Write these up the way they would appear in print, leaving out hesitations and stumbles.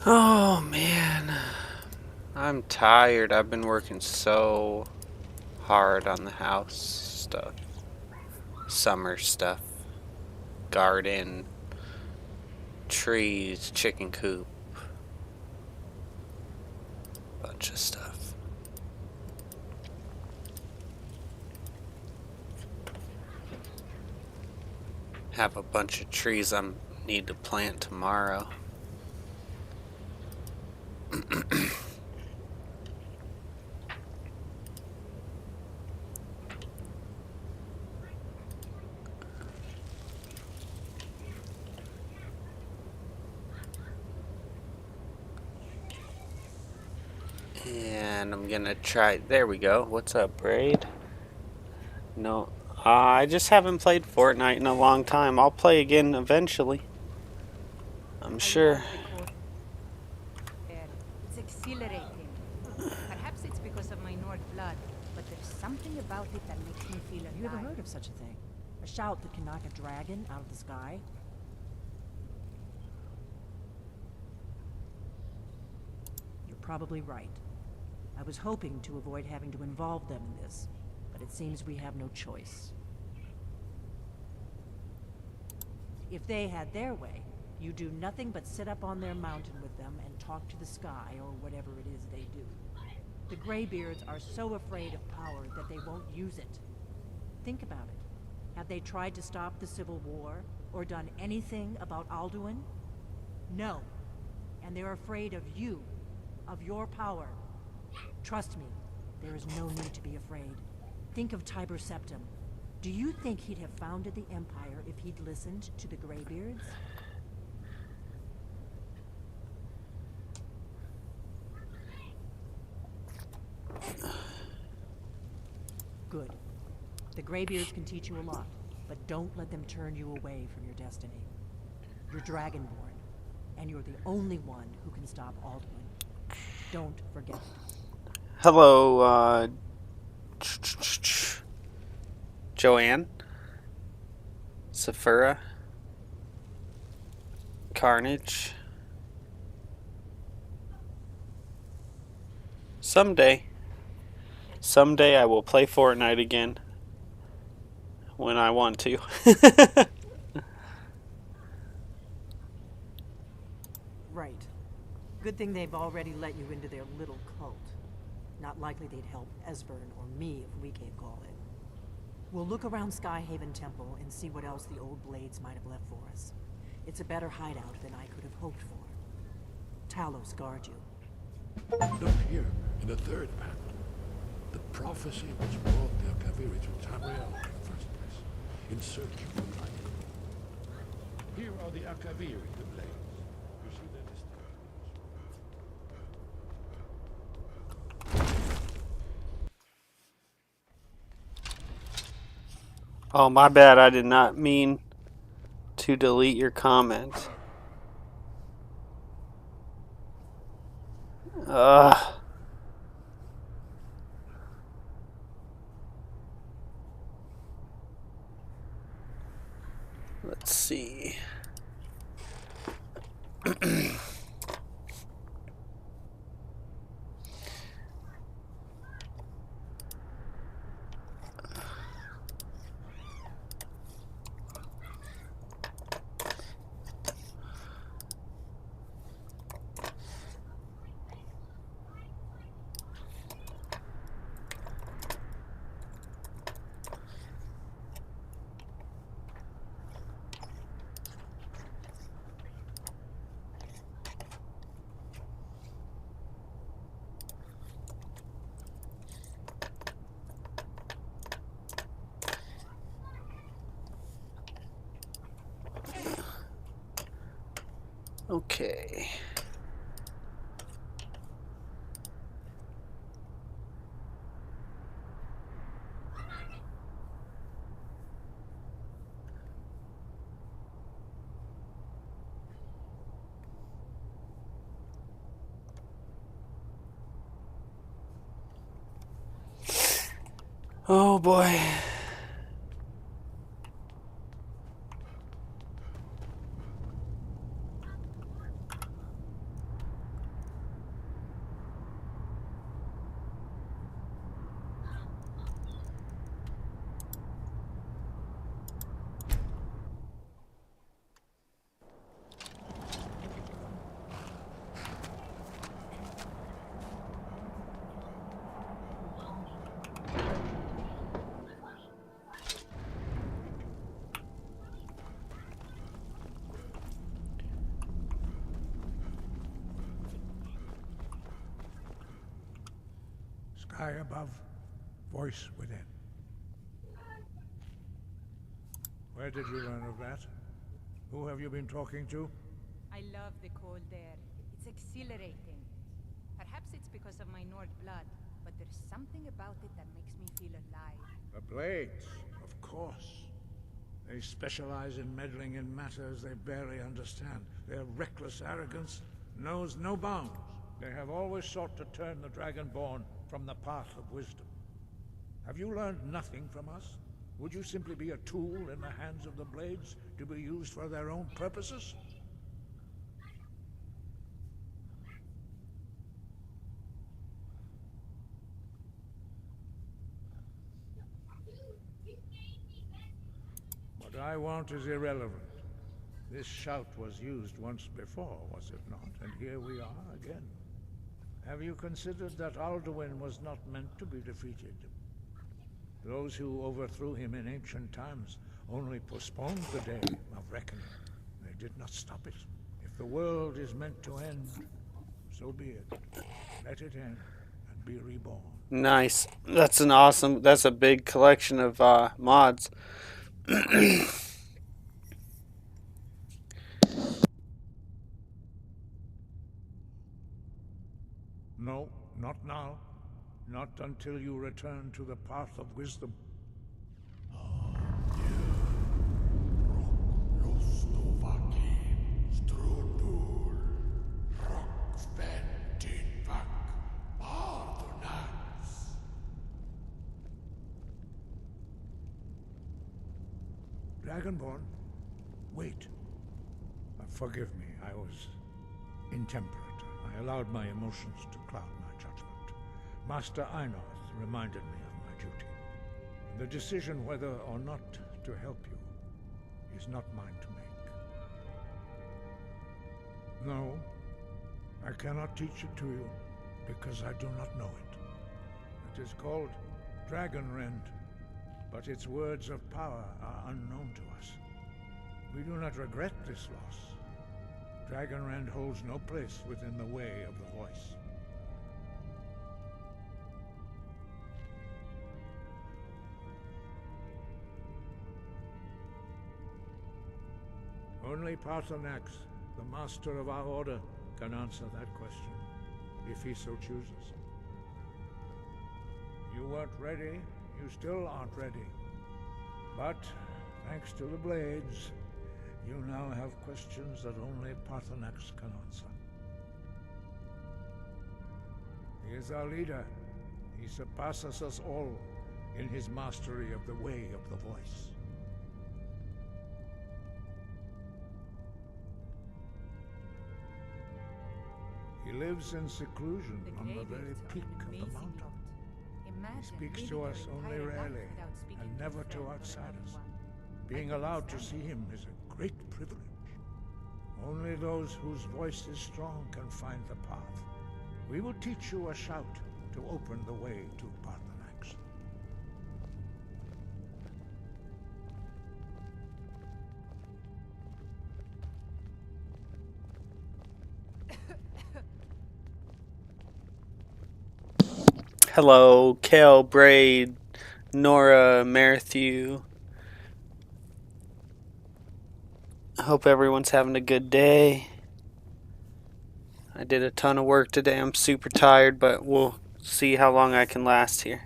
Oh man, I'm tired. I've been working so hard on the house stuff, summer stuff, garden, trees, chicken coop, bunch of stuff. Have a bunch of trees I need to plant tomorrow. And I'm gonna try. There we go. What's up, Braid? No, I just haven't played Fortnite in a long time. I'll play again eventually. I'm sure. It's exhilarating. Perhaps it's because of my North blood, but there's something about it that makes me feel alive. You ever heard of such a thing? A shout that can knock a dragon out of the sky? You're probably right. I was hoping to avoid having to involve them in this, but it seems we have no choice. If they had their way, you do nothing but sit up on their mountain with them and talk to the sky or whatever it is they do. The Greybeards are so afraid of power that they won't use it. Think about it. Have they tried to stop the Civil War or done anything about Alduin? No. And they're afraid of you, of your power. Trust me, there is no need to be afraid. Think of Tiber Septim. Do you think he'd have founded the Empire if he'd listened to the Greybeards? Good. The Greybeards can teach you a lot, but don't let them turn you away from your destiny. You're Dragonborn, and you're the only one who can stop Alduin. Don't forget it. Hello, Joanne, Saphira, Carnage. Someday I will play Fortnite again. When I want to. Right. Good thing they've already let you into their little cult. Not likely they'd help Esbern or me if we gave call in. We'll look around Skyhaven Temple and see what else the old blades might have left for us. It's a better hideout than I could have hoped for. Talos guard you. Look here, in the third panel. The prophecy which brought the Akaviri to Tamriel in the first place, in search of the light. Here are the Akaviri, the blades. You see their Oh, my bad. I did not mean to delete your comment. Ugh. Let's see. Okay. Oh boy. Sky above, voice within. Where did you learn of that? Who have you been talking to? I love the cold air. It's exhilarating. Perhaps it's because of my Nord blood, but there's something about it that makes me feel alive. The Blades, of course. They specialize in meddling in matters they barely understand. Their reckless arrogance knows no bounds. They have always sought to turn the Dragonborn from the path of wisdom. Have you learned nothing from us? Would you simply be a tool in the hands of the Blades to be used for their own purposes? What I want is irrelevant. This shout was used once before, was it not? And here we are again. Have you considered that Alduin was not meant to be defeated? Those who overthrew him in ancient times only postponed the day of reckoning. They did not stop it. If the world is meant to end, so be it. Let it end and be reborn. Nice. That's a big collection of mods. No, not now. Not until you return to the path of wisdom. Dragonborn, wait. Forgive me, I was intemperate. I allowed my emotions to cloud my judgment. Master Einorth reminded me of my duty. The decision whether or not to help you is not mine to make. No, I cannot teach it to you because I do not know it. It is called Dragonrend, but its words of power are unknown to us. We do not regret this loss. Dragonrend holds no place within the way of the voice. Only Paarthurnax, the master of our order, can answer that question, if he so chooses. You weren't ready, you still aren't ready. But, thanks to the Blades, you now have questions that only Paarthurnax can answer. He is our leader. He surpasses us all in his mastery of the way of the voice. He lives in seclusion on the very peak of the mountain. He speaks to us only rarely, and never to outsiders. Being allowed to see him is a great privilege. Only those whose voice is strong can find the path. We will teach you a shout to open the way to Paarthurnax. Hello, Kel, Braid, Nora, Matthew. I hope everyone's having a good day. I did a ton of work today. I'm super tired, but we'll see how long I can last here.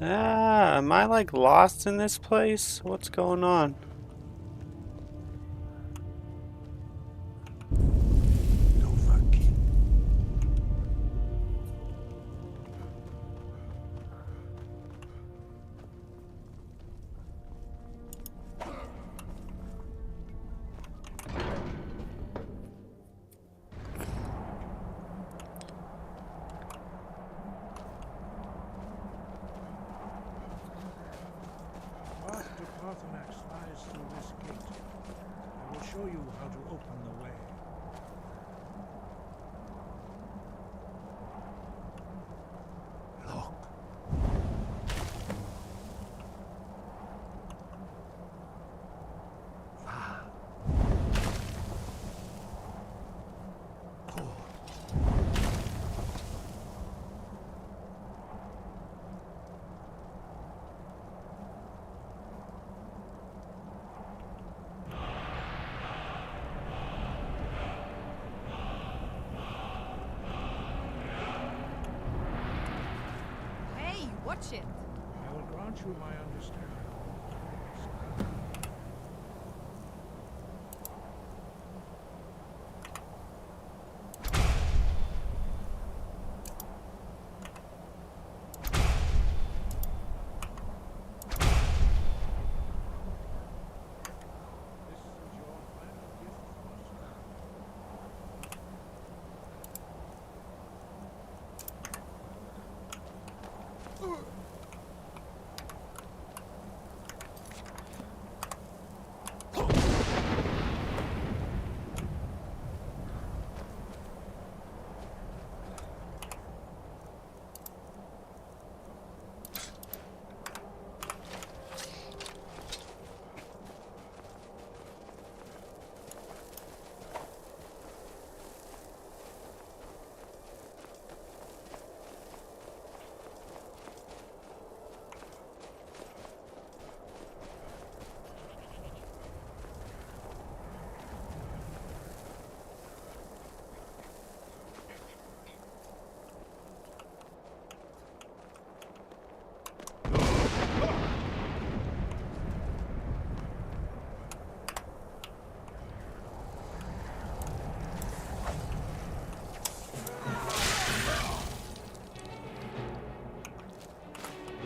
Am I like lost in this place? What's going on? show you how to open the way. Look. Ah. Good. Hey, watch it! I will grant you my understanding. This is your final gift from us.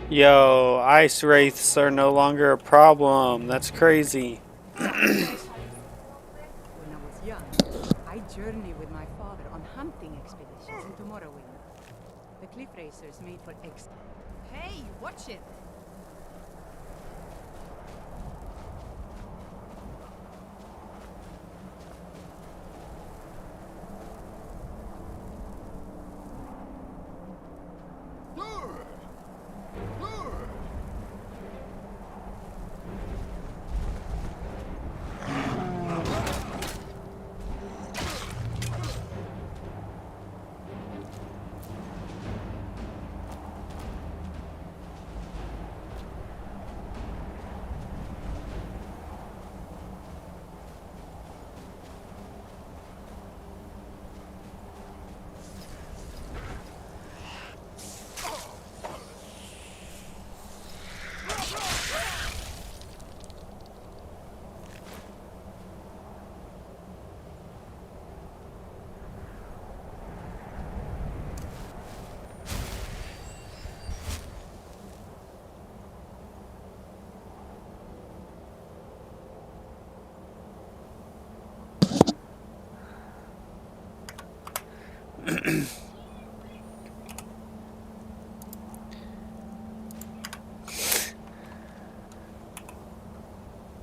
Yo, ice wraiths are no longer a problem. That's crazy. When I was young, I journeyed with my father on hunting expeditions into Morrowind. The cliff racers made for Hey, watch it!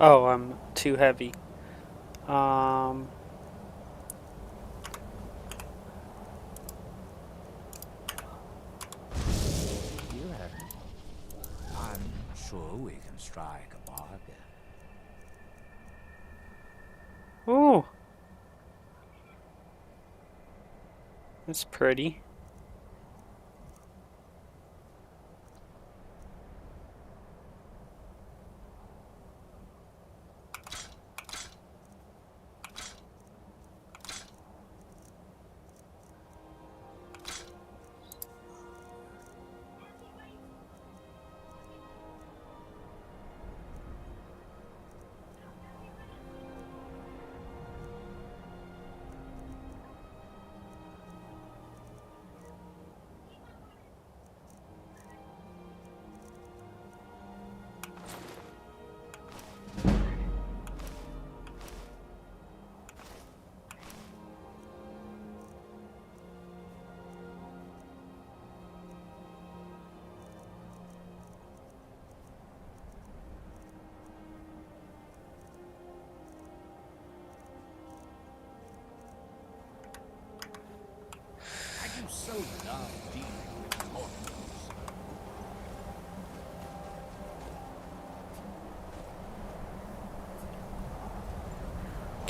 Oh, I'm too heavy. You have. I'm sure we can strike a bargain. Ooh. That's pretty.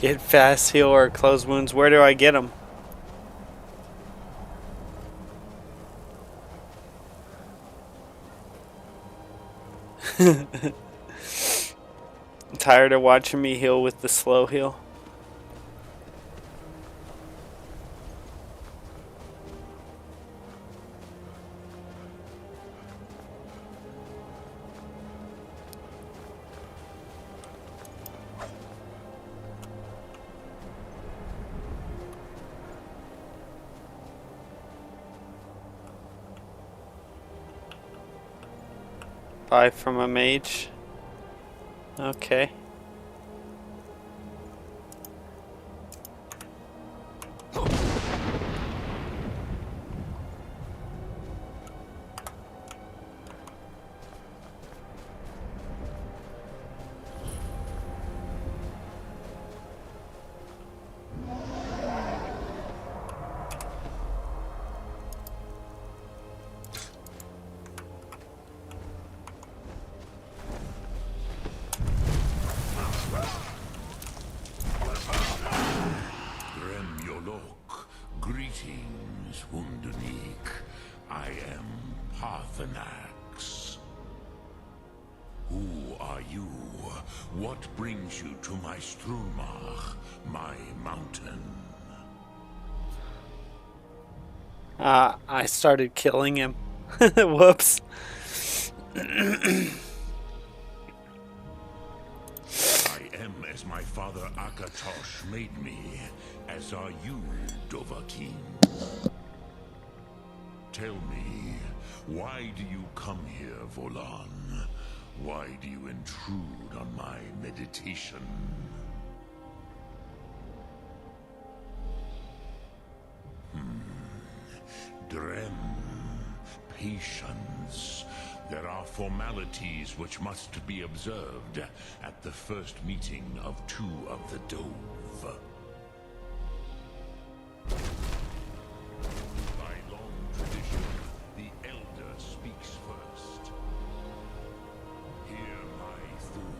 Get fast heal or close wounds. Where do I get them? I'm tired of watching me heal with the slow heal. Buy from a mage. Okay. Greetings, Wunderneek. I am Parthenax. Who are you? What brings you to my Strumach, my mountain? I started killing him. Whoops. I am as my father Akatosh made me, as are you, Dovahkiin. Tell me, why do you come here, Volan? Why do you intrude on my meditation? Drem, patience. There are formalities which must be observed at the first meeting of two of the Dove. By long tradition, the Elder speaks first. Hear my thum.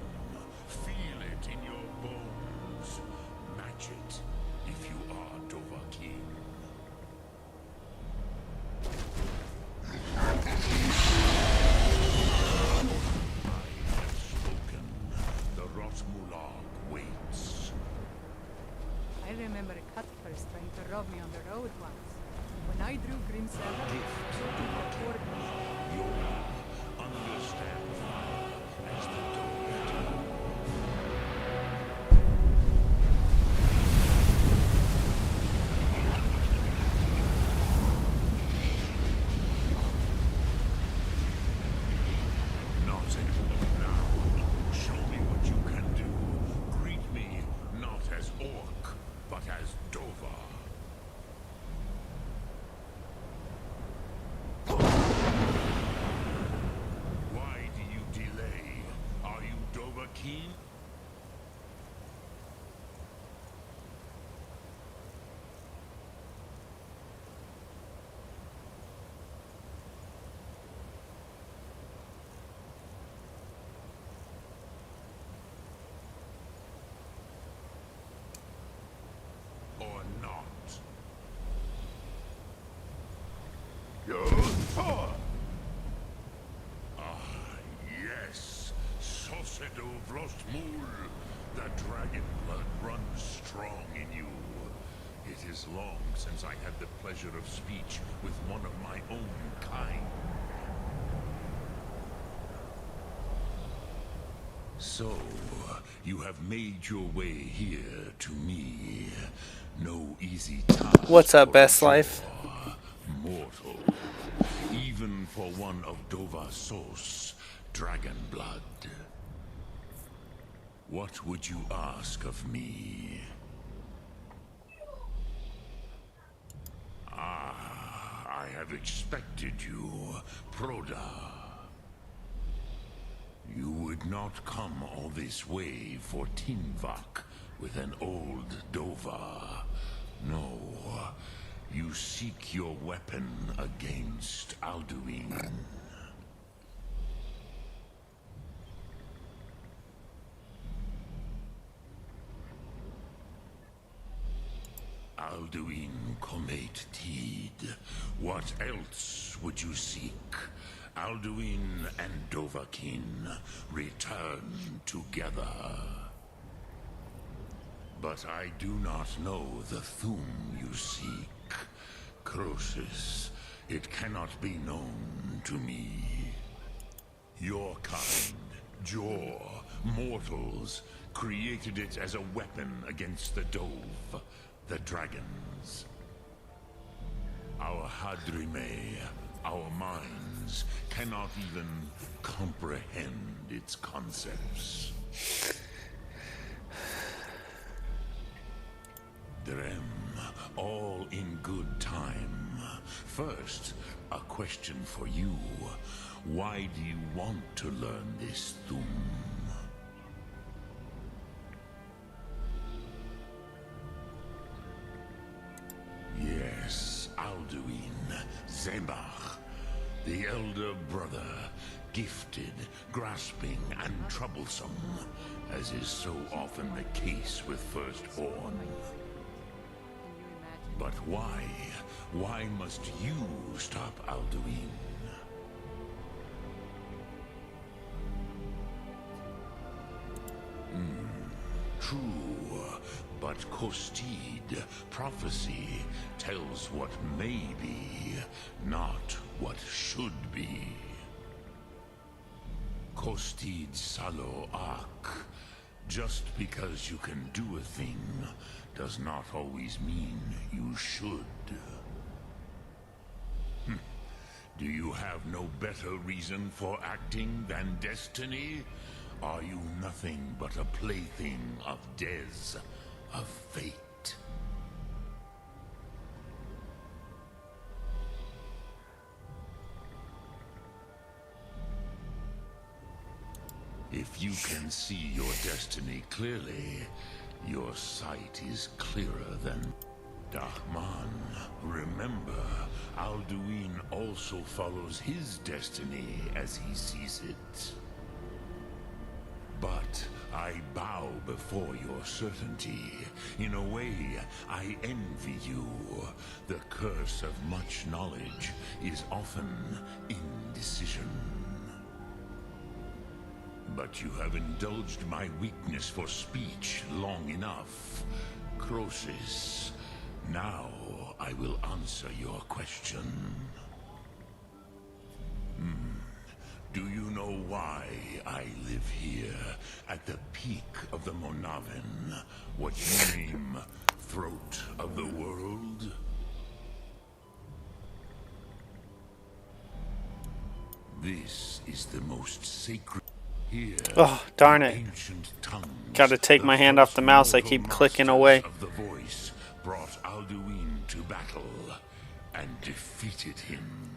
Feel it in your bones. Match it if you are Dovahkiin. I remember Cuthbert trying to rob me on the road once. When I drew Grimsel's gift, he poured me. You'll understand fire as the Dove do. Nothing. Now, show me what you can do. Greet me not as Orc, but as Dova. Why do you delay? Are you Dovahkiin? Or not? Ah, yes. Sosedo Vlostmul. The dragon blood runs strong in you. It is long since I had the pleasure of speech with one of my own kind. So, you have made your way here to me. No easy task. What's up, for Best a Life? Dova mortal, even for one of Dovahsos, dragon blood. What would you ask of me? Ah, I have expected you, Proda. You would not come all this way for Tinvak with an old Dova. No, you seek your weapon against Alduin. Alduin Comet Teed. What else would you seek? Alduin and Dovahkiin return together. But I do not know the Thum you seek. Croesus, it cannot be known to me. Your kind, Jor, mortals, created it as a weapon against the Dove, the dragons. Our Hadrime, our minds, cannot even comprehend its concepts. Drem, all in good time. First, a question for you. Why do you want to learn this Thum? Yes, Alduin, Zebach, the elder brother, gifted, grasping, and troublesome, as is so often the case with Firstborn. But why? Why must you stop Alduin? True, but Kostid, prophecy, tells what may be, not what should be. Kostid Salo Ak. Just because you can do a thing does not always mean you should. Do you have no better reason for acting than destiny? Are you nothing but a plaything of Dez, of fate? If you can see your destiny clearly, your sight is clearer than Dahman. Remember, Alduin also follows his destiny as he sees it. But I bow before your certainty. In a way, I envy you. The curse of much knowledge is often indecision. But you have indulged my weakness for speech long enough. Croesus, now I will answer your question. Do you know why I live here, at the peak of the Monaven, what you name throat of the world? This is the most sacred. Here, Oh, darn the it. ancient tongues, Gotta take my hand off the mouse, I keep clicking away. Of the voice brought Alduin to battle and defeated him.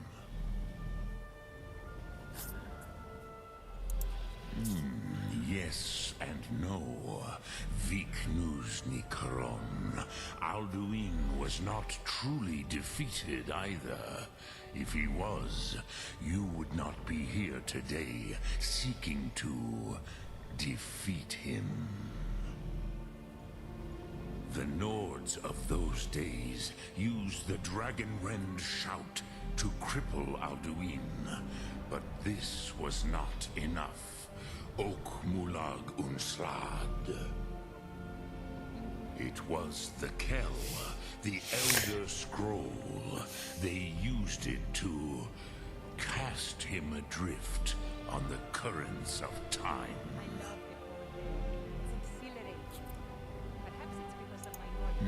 Yes and no. Viknuzny Karon. Alduin was not truly defeated either. If he was, you would not be here today seeking to defeat him. The Nords of those days used the Dragonrend shout to cripple Alduin, but this was not enough. Ok Mulag Unslad. It was the Kell, the Elder Scroll. They used it to cast him adrift on the currents of time. I love the cold air. It's exhilarating. Perhaps it's because of my North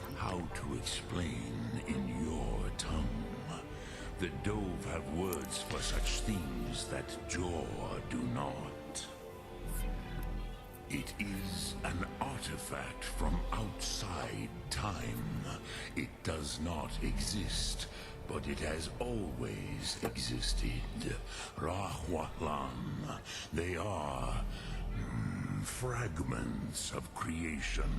blood. How to explain in your tongue? The Dove have words for such things that Jor do not. It is an artifact from outside time. It does not exist, but it has always existed. Rahwahlan. They are fragments of creation.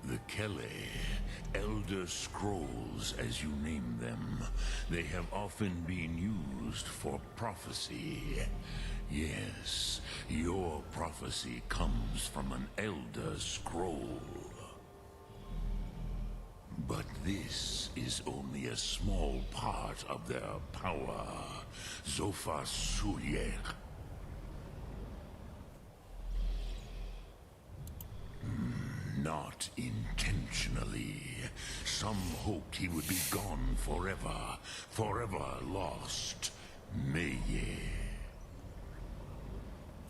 The Kele, Elder Scrolls as you name them, they have often been used for prophecy. Yes, your prophecy comes from an Elder Scroll. But this is only a small part of their power. Zofa Sulier. Not intentionally. Some hoped he would be gone forever. Forever lost. Meye.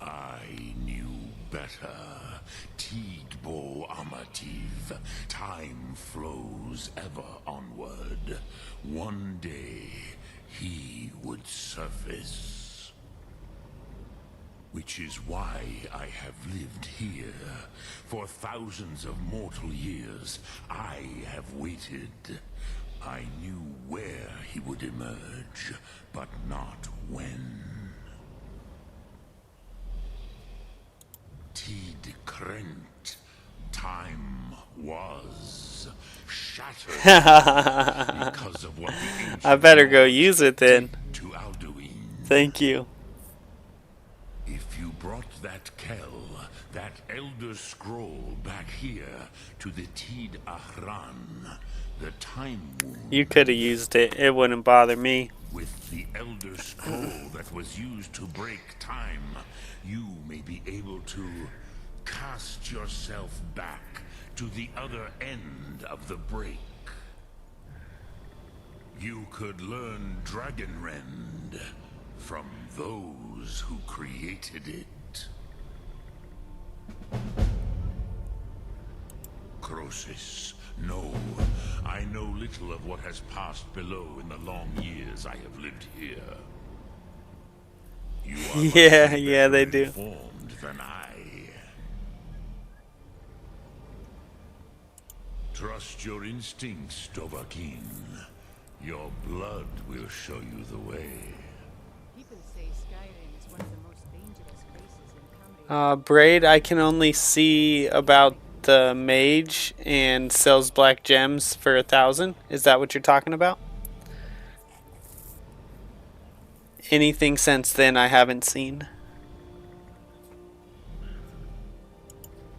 I knew better. Tidbo Amativ. Time flows ever onward. One day, he would surface. Which is why I have lived here. For thousands of mortal years, I have waited. I knew where he would emerge, but not when. Tid Krent. Time was shattered because of what the ancient I better go lords use it then. did to Alduin. Thank you. If you brought that Kell, that Elder Scroll back here to the Tid Ahran, the Time Wound, You could have used it. It wouldn't bother me. with the Elder Scroll that was used to break time, you may be able to cast yourself back to the other end of the break. You could learn Dragonrend from those who created it. Croesus, no. I know little of what has passed below in the long years I have lived here. You are much Yeah, they better do. informed than I. Trust your instincts, Dovahkiin. Your blood will show you the way. People say Skyrim is one of the most dangerous places in Cambria. Braid, I can only see about the mage and sells black gems for 1,000. Is that what you're talking about? Anything since then I haven't seen.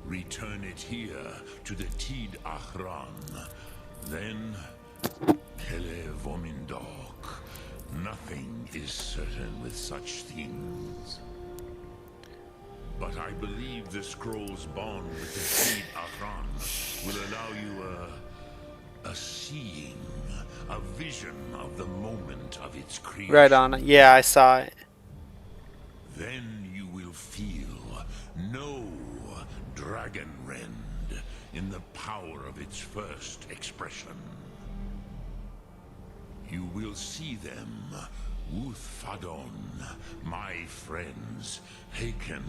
Return it here to the Tid Ahran. Then, Kele Vomindok. Nothing is certain with such things. But I believe the scroll's bond with the Tid Ahran will allow you a seeing, a vision of the moment of its creation. Right on. Yeah, I saw it. Then you will feel, know Dragonrend in the power of its first expression. You will see them, Wuthfadon, my friends, Haken,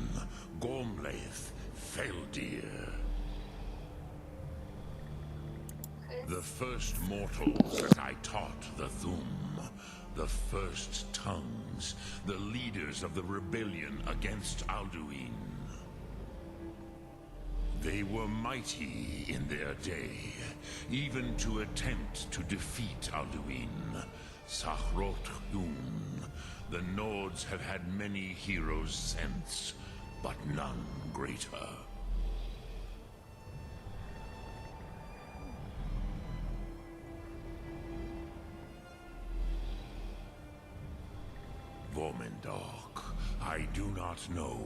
Gormlaith, Feldir. The first mortals that I taught the Thum, the first tongues, the leaders of the rebellion against Alduin. They were mighty in their day, even to attempt to defeat Alduin. Sahrot Hun. The Nords have had many heroes since, but none greater. Vormendok, I do not know.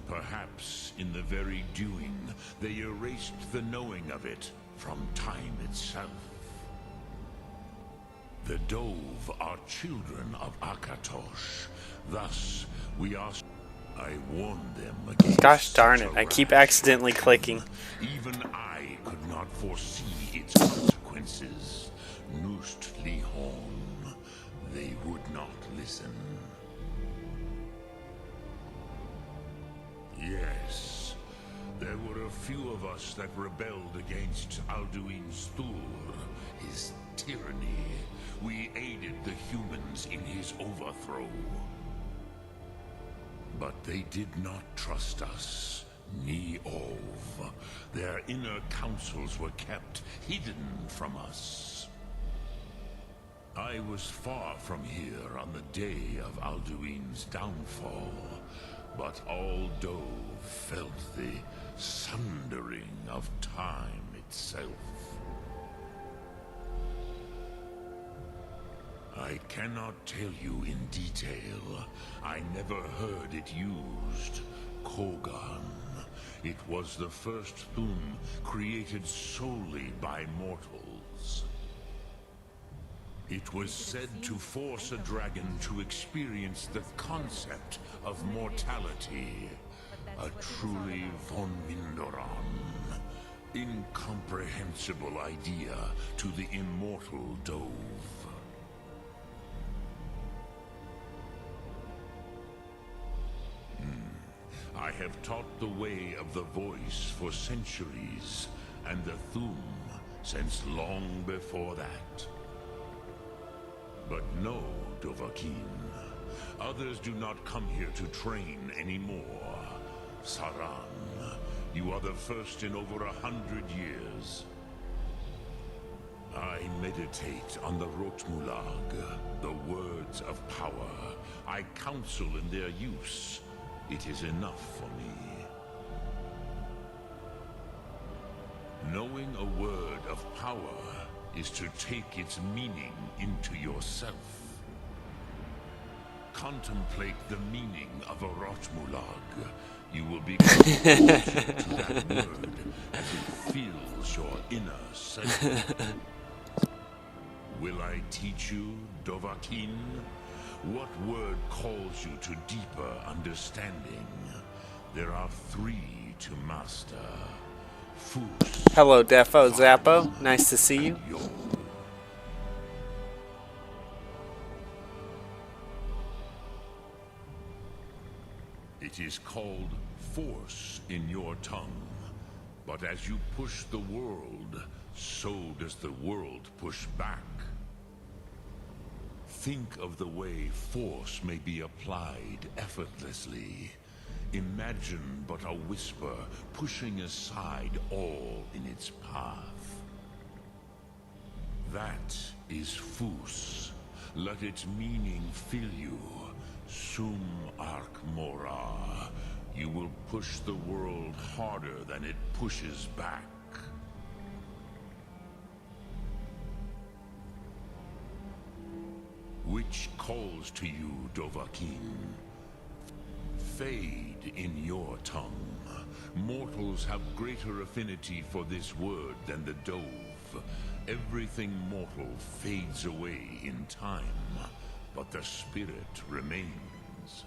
Perhaps in the very doing, they erased the knowing of it from time itself. The Dove are children of Akatosh. Thus, we are... I warned them against... Gosh darn such it, a I keep rash accidentally action. clicking. Even I could not foresee its consequences. Nust Lihon. They would not listen. Yes, there were a few of us that rebelled against Alduin's Thur, his tyranny. We aided the humans in his overthrow. But they did not trust us, ni Ov. Their inner councils were kept hidden from us. I was far from here on the day of Alduin's downfall, but all Dove felt the sundering of time itself. I cannot tell you in detail. I never heard it used. Kogan. It was the first Thum created solely by mortals. It was said to force a dragon to experience the concept of mortality. A truly von Mindoran. Incomprehensible idea to the immortal Dove. I have taught the way of the voice for centuries, and the Thum since long before that. But no, Dovahkiin. Others do not come here to train anymore. Saran, you are the first in over 100 years. I meditate on the Rotmulag, the words of power. I counsel in their use. It is enough for me. Knowing a word of power is to take its meaning into yourself. Contemplate the meaning of a Rotmulag. You will become closer to that word as it fills your inner self. Will I teach you, Dovahkiin? What word calls you to deeper understanding? There are 3 to master. Fus. Hello, Defo Zappo. Nice to see you. It is called force in your tongue. But as you push the world, so does the world push back. Think of the way force may be applied effortlessly. Imagine but a whisper pushing aside all in its path. That is Fus. Let its meaning fill you. Sum Ark Mora. You will push the world harder than it pushes back. Which calls to you, Dovahkiin? Fade in your tongue. Mortals have greater affinity for this word than the Dove. Everything mortal fades away in time, but the spirit remains.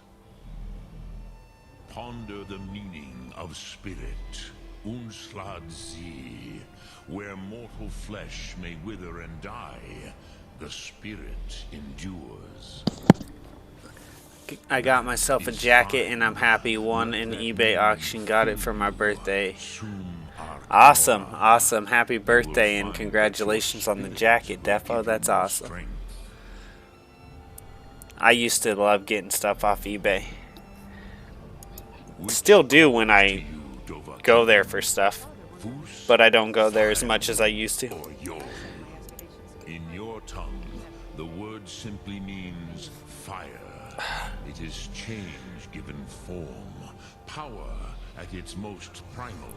Ponder the meaning of spirit. Unslad Zi. Where mortal flesh may wither and die, the spirit endures. I got myself a jacket and I'm happy. Won an eBay auction. Got it for my birthday. Awesome. Awesome. Happy birthday and congratulations on the jacket, Defo. That's awesome. I used to love getting stuff off eBay. Still do when I go there for stuff. But I don't go there as much as I used to. In your tongue, the word simply means fire. It is change given form, power at its most primal.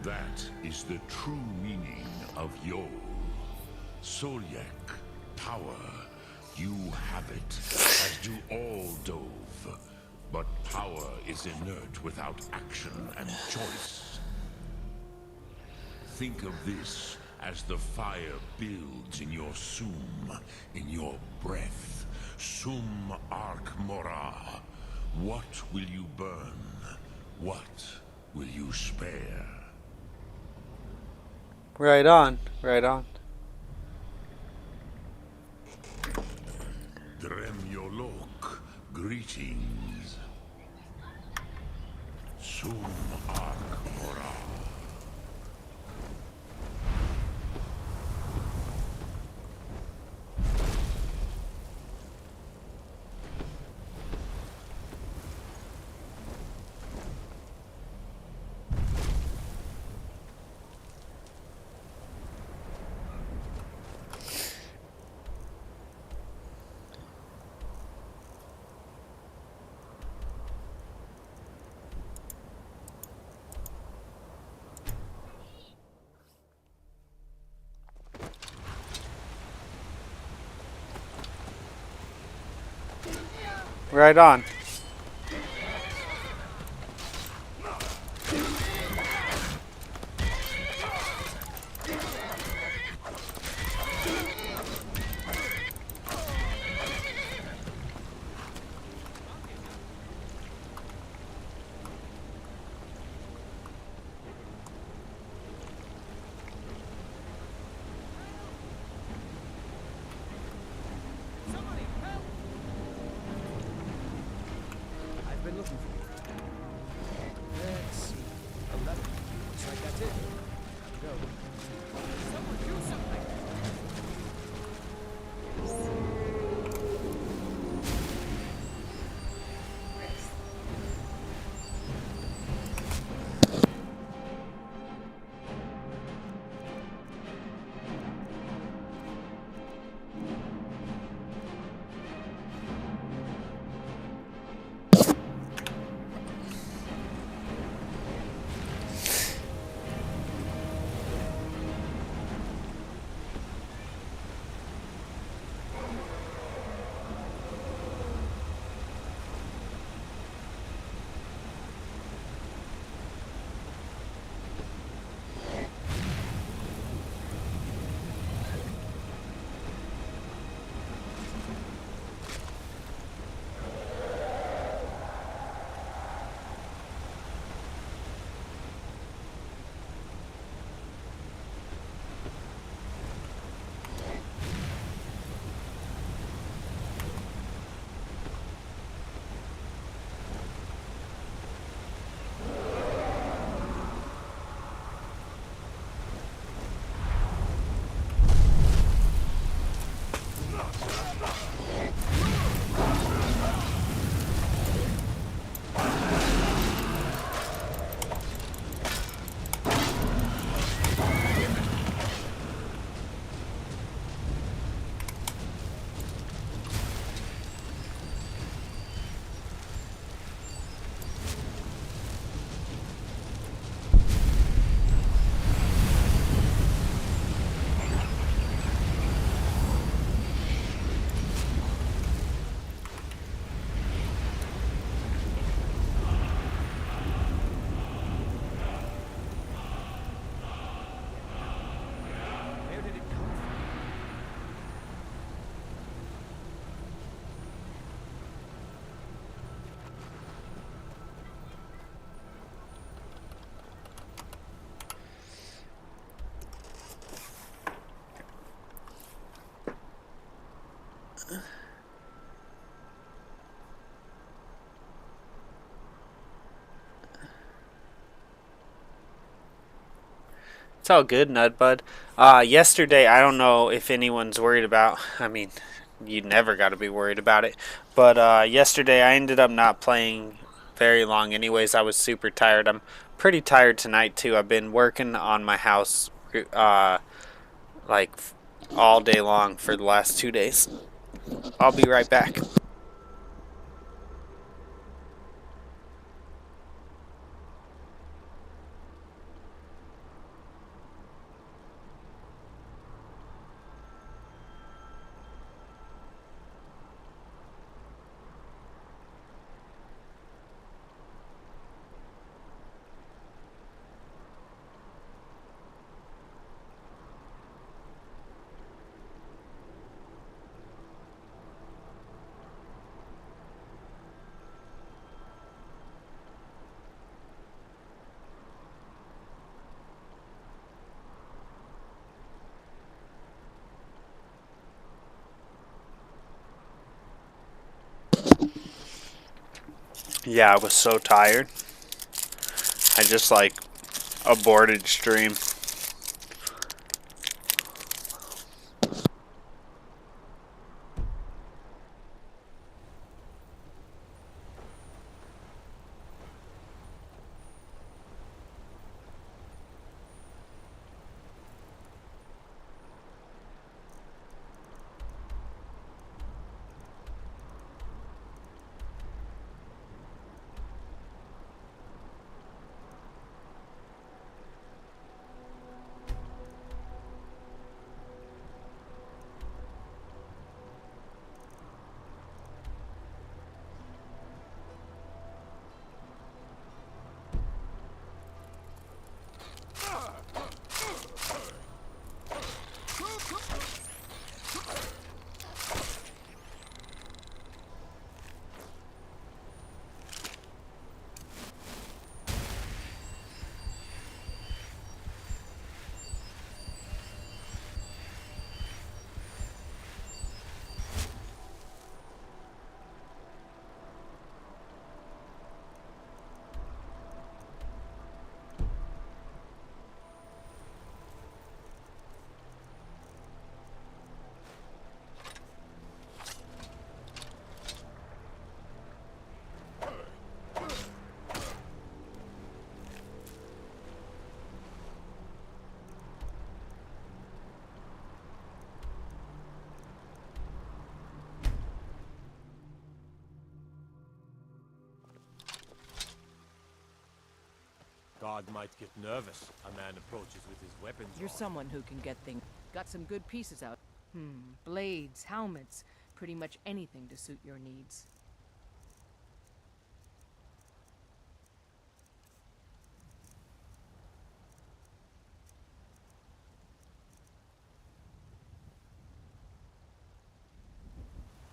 That is the true meaning of Yol. Solyek, power. You have it, as do all Dove. But power is inert without action and choice. Think of this as the fire builds in your sum, in your breath. Sum Ark Mora. What will you burn? What will you spare? Right on. Right on. Dremyolok, greetings. Sum Ark Mora. Right on. Somebody help! I've been looking for you. Let's see. 11. Looks like that's it. Time to go. Someone do something! Where did it come from? It's all good, Nudbud. Yesterday, I don't know if anyone's worried about. I mean, you never got to be worried about it. But yesterday, I ended up not playing very long. Anyways, I was super tired. I'm pretty tired tonight too. I've been working on my house like all day long for the last 2 days. I'll be right back. Yeah, I was so tired. I just like aborted stream. Guard might get nervous. A man approaches with his weapons You're on. someone who can get things. Got some good pieces out. Blades, helmets, pretty much anything to suit your needs.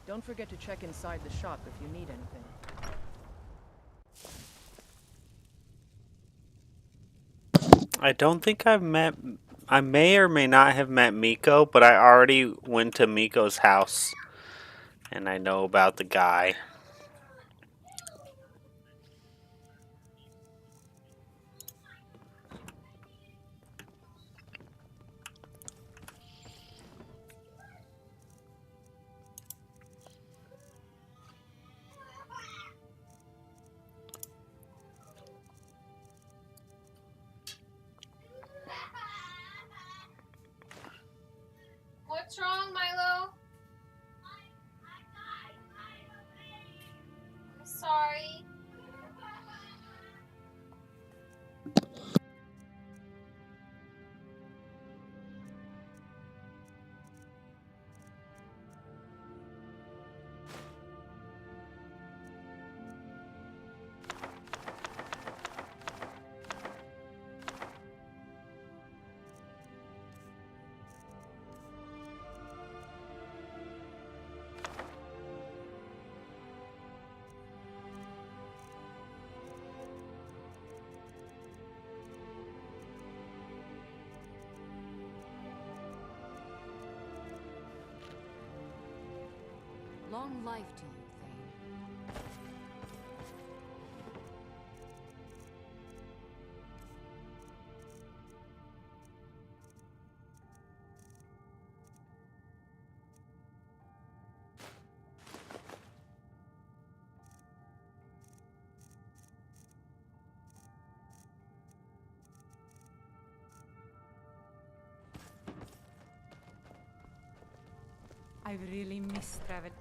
Don't forget to check inside the shop if you need anything. I don't think I've met. I may or may not have met Miko, but I already went to Miko's house, and I know about the guy. What's wrong, Milo? I'm sorry. Long life to you, Thane. I've really missed travel.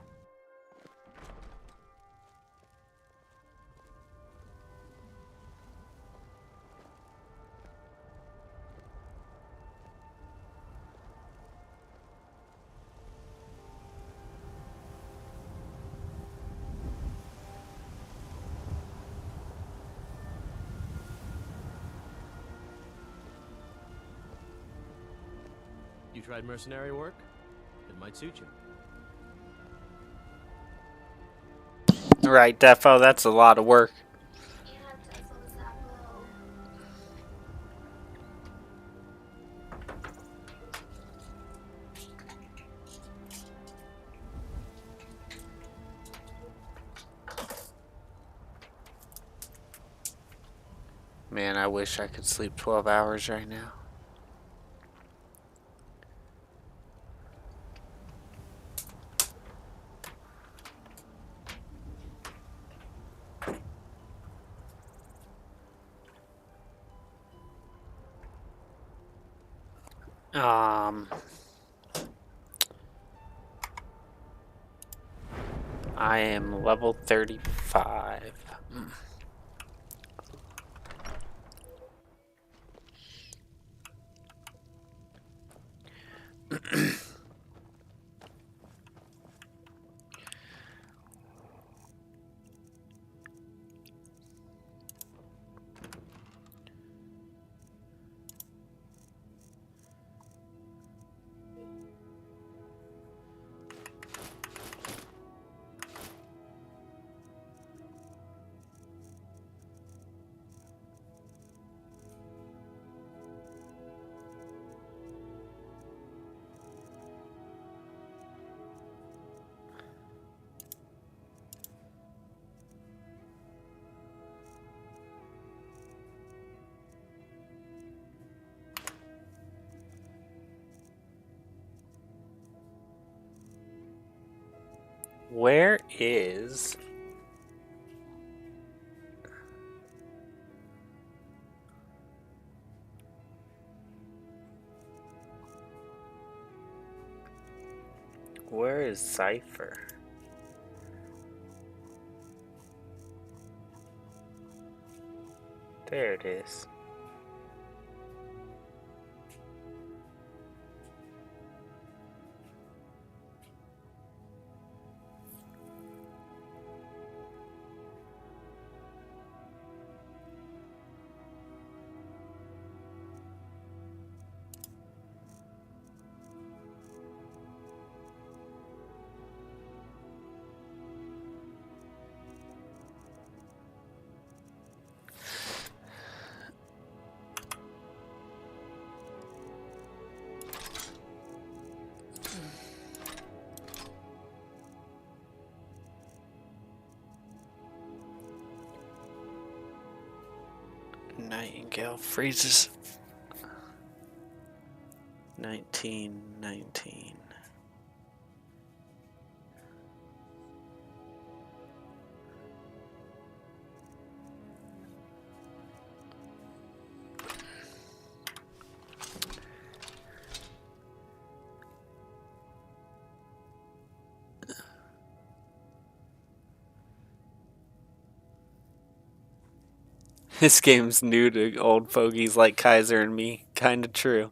You tried mercenary work? It might suit you. Right, Defo, that's a lot of work. Man, I wish I could sleep 12 hours right now. I am level 35. Where is... Where is Cypher? There it is. Nightingale freezes. 1919. This game's new to old fogies like Kaiser and me. Kinda true.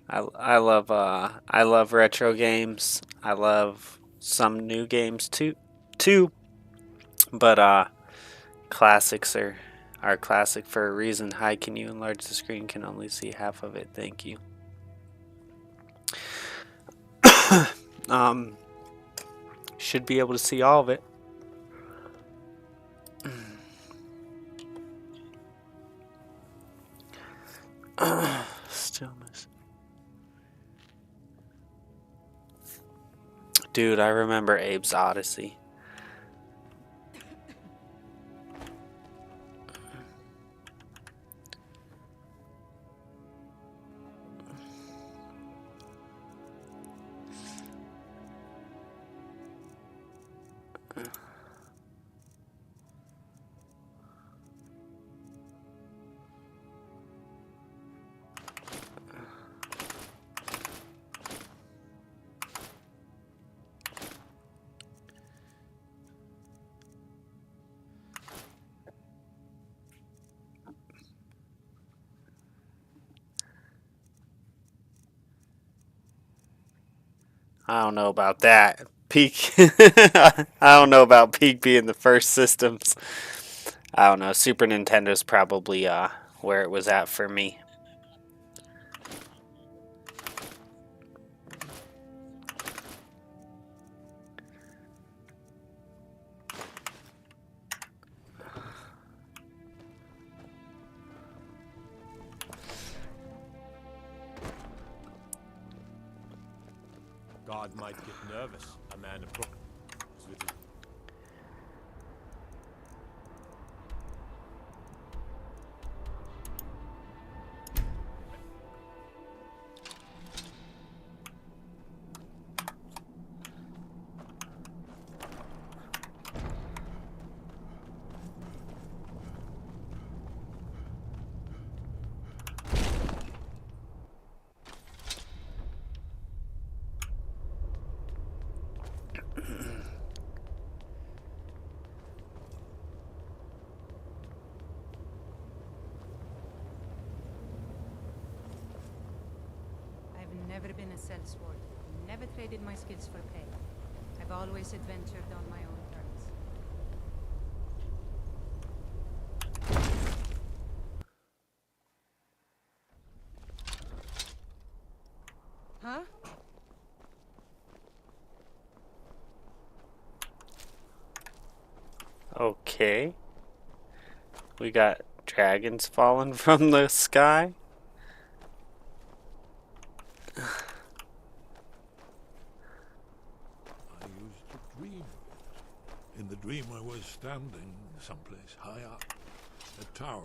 I love retro games. I love some new games too. But classics are classic for a reason. Hi, can you enlarge the screen? Can only see half of it. Thank you. Should be able to see all of it. Stillness. Dude, I remember Abe's Odyssey. I don't know about that. Peak. I don't know about Peak being the first systems. I don't know. Super Nintendo's probably where it was at for me. God might get nervous. A man approaches with his... I've never been a sellsword. Never traded my skills for pay. I've always adventured on my own terms. Huh? Okay. We got dragons falling from the sky. I used to dream of it. In the dream I was standing someplace high up, a tower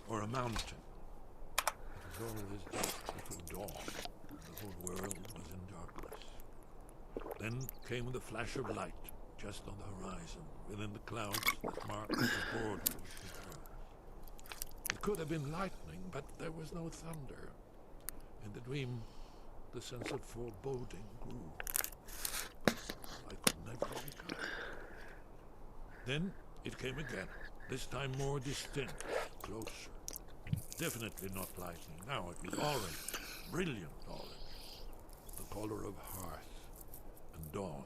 or a mountain. It was always just before dawn. The whole world was in darkness. Then came the flash of light, just on the horizon, within the clouds that marked the border of the earth. It could have been lightning, but there was no thunder. In the dream, the sense of foreboding grew. I could never wake up. Then it came again, this time more distinct, closer. Definitely not lightning. Now it was orange, brilliant orange. The color of hearth and dawn.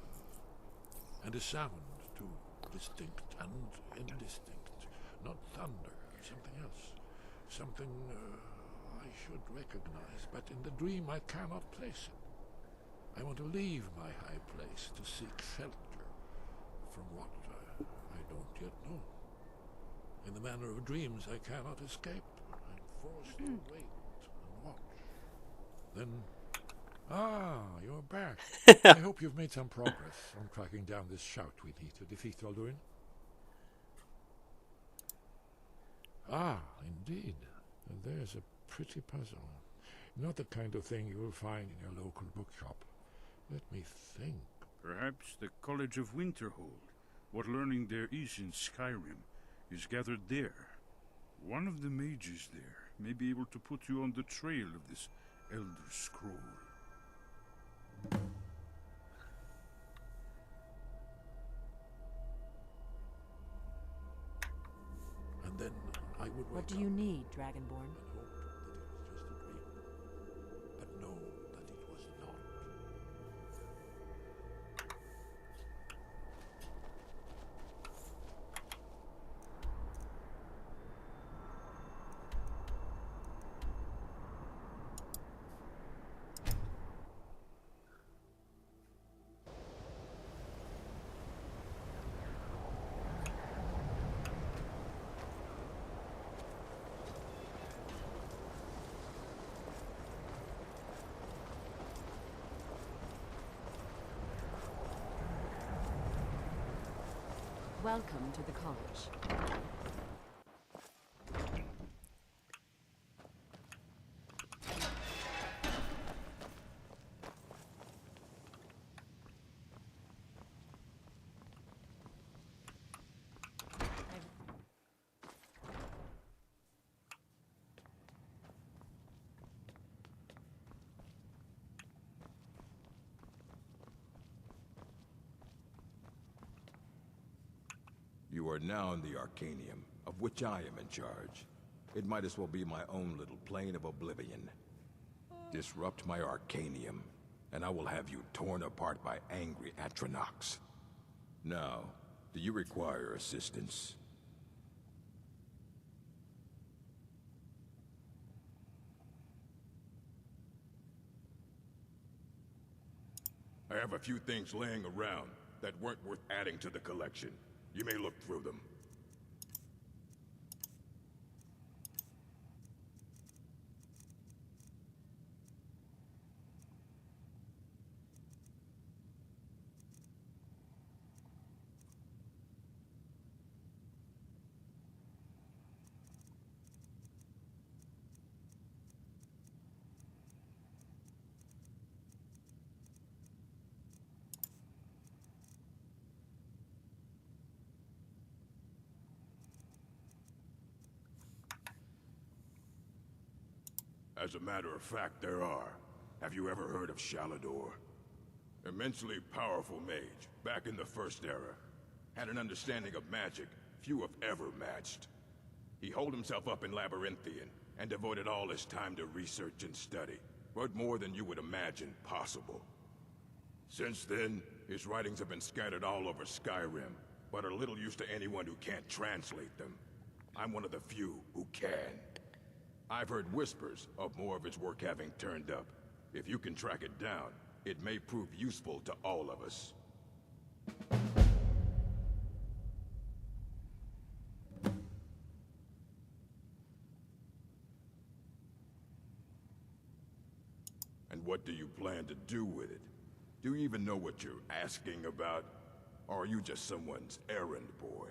And a sound, too, distinct and indistinct. Not thunder, something else. Something I should recognize, but in the dream I cannot place it. I want to leave my high place to seek shelter from what I don't yet know. In the manner of dreams I cannot escape. I'm forced to wait and watch. Then Ah, you're back. I hope you've made some progress on tracking down this shout we need to defeat Alduin. Ah, indeed. There's a pretty puzzle. Not the kind of thing you'll find in your local bookshop. Let me think. Perhaps the College of Winterhold. What learning there is in Skyrim is gathered there. One of the mages there may be able to put you on the trail of this Elder Scroll. And then I would wake What do up you need, Dragonborn? and hope that it was just a dream. But know that it was not. Welcome to the college. You are now in the Arcanium, of which I am in charge. It might as well be my own little plane of oblivion. Disrupt my Arcanium, and I will have you torn apart by angry Atronachs. Now, do you require assistance? I have a few things laying around that weren't worth adding to the collection. You may look through them. As a matter of fact, there are. Have you ever heard of Shalador? Immensely powerful mage, back in the First Era. Had an understanding of magic few have ever matched. He holed himself up in Labyrinthian, and devoted all his time to research and study, but more than you would imagine possible. Since then, his writings have been scattered all over Skyrim, but are little use to anyone who can't translate them. I'm one of the few who can. I've heard whispers of more of his work having turned up. If you can track it down, it may prove useful to all of us. And what do you plan to do with it? Do you even know what you're asking about? Or are you just someone's errand boy?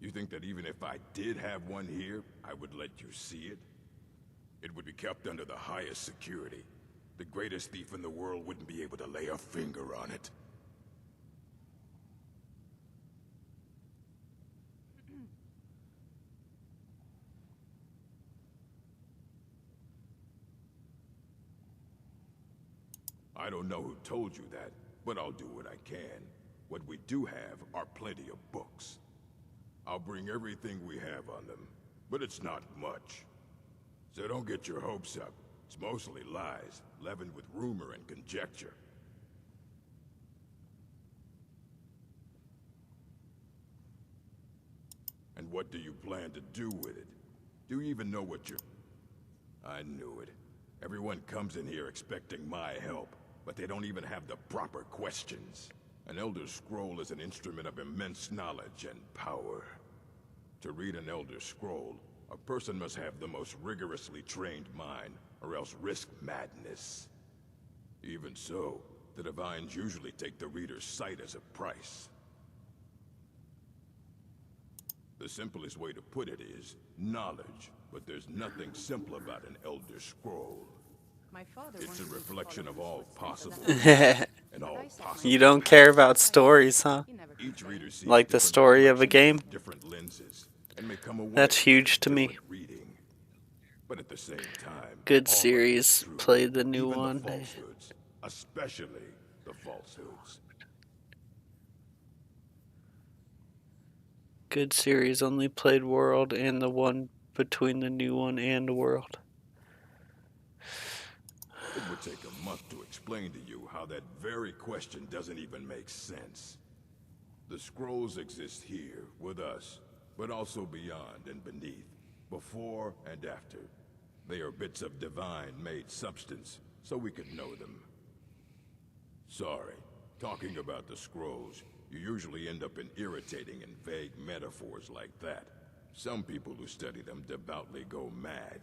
You think that even if I did have one here, I would let you see it? It would be kept under the highest security. The greatest thief in the world wouldn't be able to lay a finger on it. I don't know who told you that, but I'll do what I can. What we do have are plenty of books. I'll bring everything we have on them, but it's not much. So don't get your hopes up. It's mostly lies, leavened with rumor and conjecture. And what do you plan to do with it? Do you even know what you're... I knew it. Everyone comes in here expecting my help, but they don't even have the proper questions. An Elder Scroll is an instrument of immense knowledge and power. To read an Elder Scroll, A person must have the most rigorously trained mind, or else risk madness. Even so, the Divines usually take the reader's sight as a price. The simplest way to put it is knowledge, but there's nothing simple about an Elder Scroll. My father It's a wanted me to reflection follow of all his footsteps, possible and all possible. You don't care about stories, huh? He never Each complained. reader sees Like the different story of a reflections game? through different lenses, and may come away That's huge with to me. different reading. But at the same time, Good all of it series. is true, Played the new even one. the falsehoods, especially the falsehoods. Good series. Only played World and the one between the new one and World. It would take a month to explain to you how that very question doesn't even make sense. The scrolls exist here, with us, but also beyond and beneath, before and after. They are bits of divine-made substance, so we could know them. Sorry, talking about the scrolls, you usually end up in irritating and vague metaphors like that. Some people who study them devoutly go mad.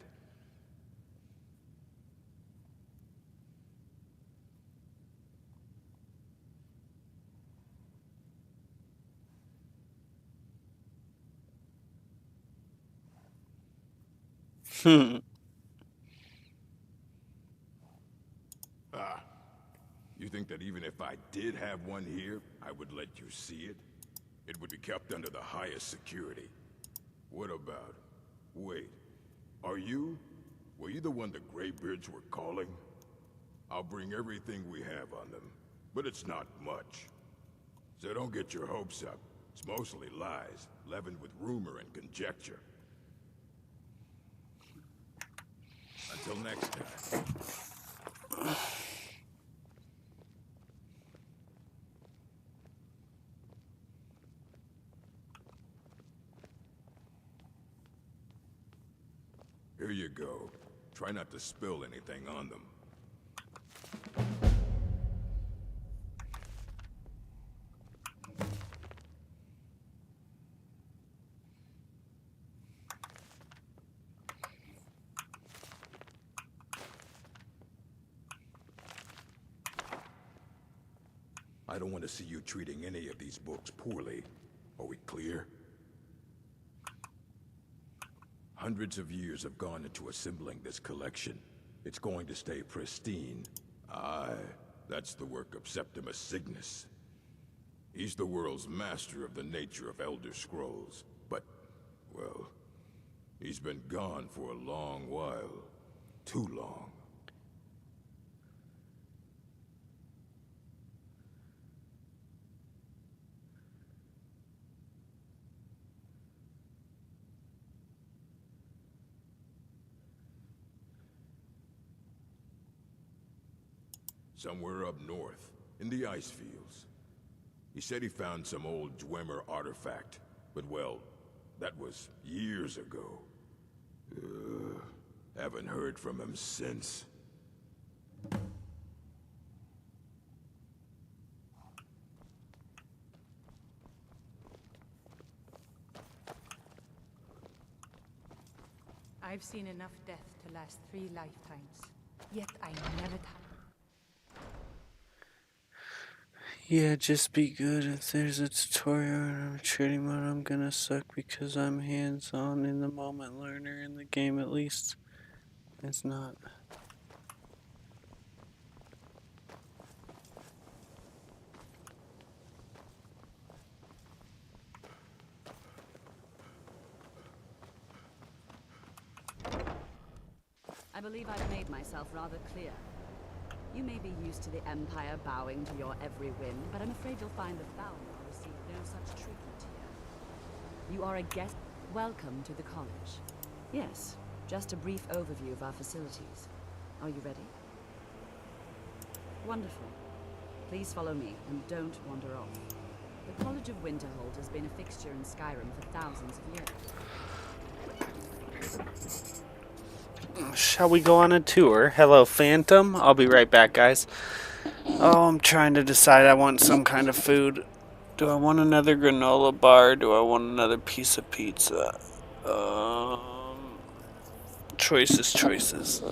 You think that even if I did have one here, I would let you see it? It would be kept under the highest security. What about... Wait. Are you... Were you the one the Greybeards were calling? I'll bring everything we have on them, but it's not much. So don't get your hopes up. It's mostly lies, leavened with rumor and conjecture. Until next time. Here you go. Try not to spill anything on them. I don't want to see you treating any of these books poorly. Are we clear? Hundreds of years have gone into assembling this collection. It's going to stay pristine. Aye, that's the work of Septimus Cygnus. He's the world's master of the nature of Elder Scrolls. But, well, he's been gone for a long while. Too long. Somewhere up north, in the ice fields. He said he found some old Dwemer artifact, but well, that was years ago. Haven't heard from him since. I've seen enough death to last 3 lifetimes. Yet I never die. Yeah, just be good. If there's a tutorial and I'm trading mode, I'm gonna suck because I'm hands-on in the moment learner in the game at least. It's not. I believe I've made myself rather clear. You may be used to the Empire bowing to your every whim, but I'm afraid you'll find the Valor receive no such treatment here. You are a guest. Welcome to the college. Yes, just a brief overview of our facilities. Are you ready? Wonderful. Please follow me, and don't wander off. The College of Winterhold has been a fixture in Skyrim for thousands of years. Shall we go on a tour? Hello, Phantom. I'll be right back, guys. Oh, I'm trying to decide. I want some kind of food. Do I want another granola bar? Do I want another piece of pizza? Choices, choices.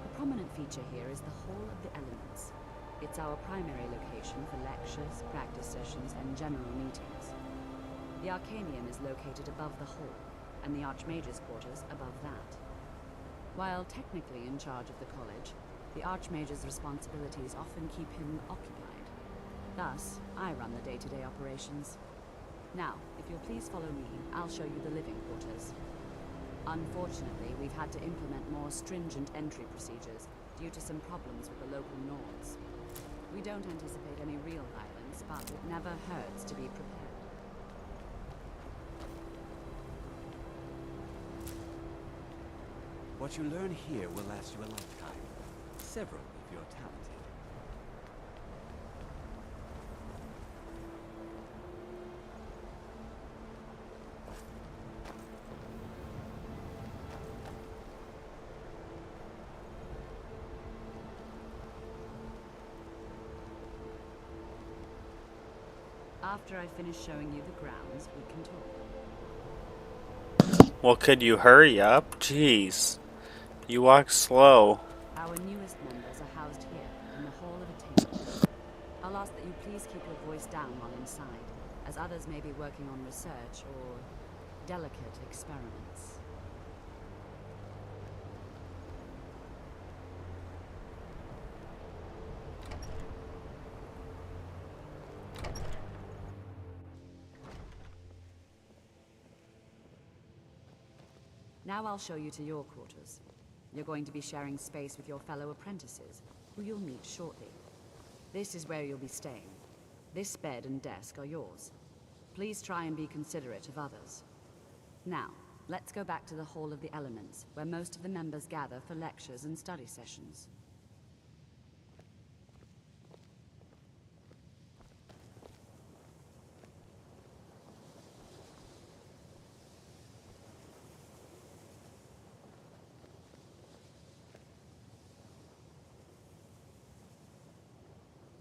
A prominent feature here is the Hall of the Elements. It's our primary location for lectures, practice sessions, and general meetings. The Arcanium is located above the hall, and the Archmage's quarters above that. While technically in charge of the college, the Archmage's responsibilities often keep him occupied. Thus, I run the day-to-day operations. Now, if you'll please follow me, I'll show you the living quarters. Unfortunately, we've had to implement more stringent entry procedures due to some problems with the local Nords. We don't anticipate any real violence, but it never hurts to be prepared. What you learn here will last you a lifetime. Several if you're talented. After I finish showing you the grounds, we can talk. Well, could you hurry up? Jeez. You walk slow. Our newest members are housed here, in the Hall of Attainment. I'll ask that you please keep your voice down while inside, as others may be working on research or delicate experiments. Now I'll show you to your quarters. You're going to be sharing space with your fellow apprentices, who you'll meet shortly. This is where you'll be staying. This bed and desk are yours. Please try and be considerate of others. Now, let's go back to the Hall of the Elements, where most of the members gather for lectures and study sessions.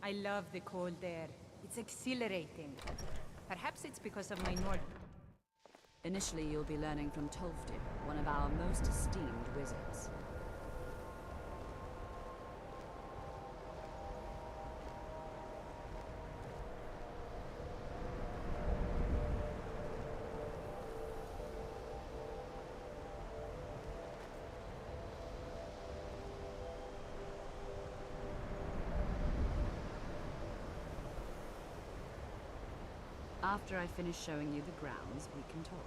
I love the cold air. It's exhilarating. Perhaps it's because of my Nord. Initially, you'll be learning from Tolfdir, one of our most esteemed wizards. After I finish showing you the grounds, we can talk.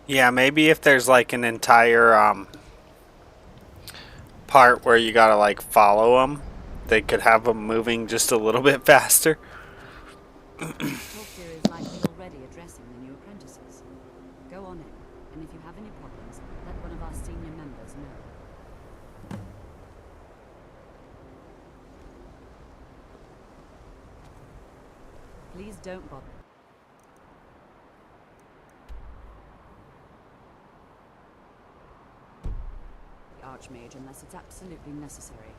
Yeah, maybe if there's like an entire part where you gotta like follow them, they could have them moving just a little bit faster. Talk here is likely already addressing the new apprentices. Go on in, and if you have any problems, let one of our senior members know. Please don't bother. The Archmage unless it's absolutely necessary.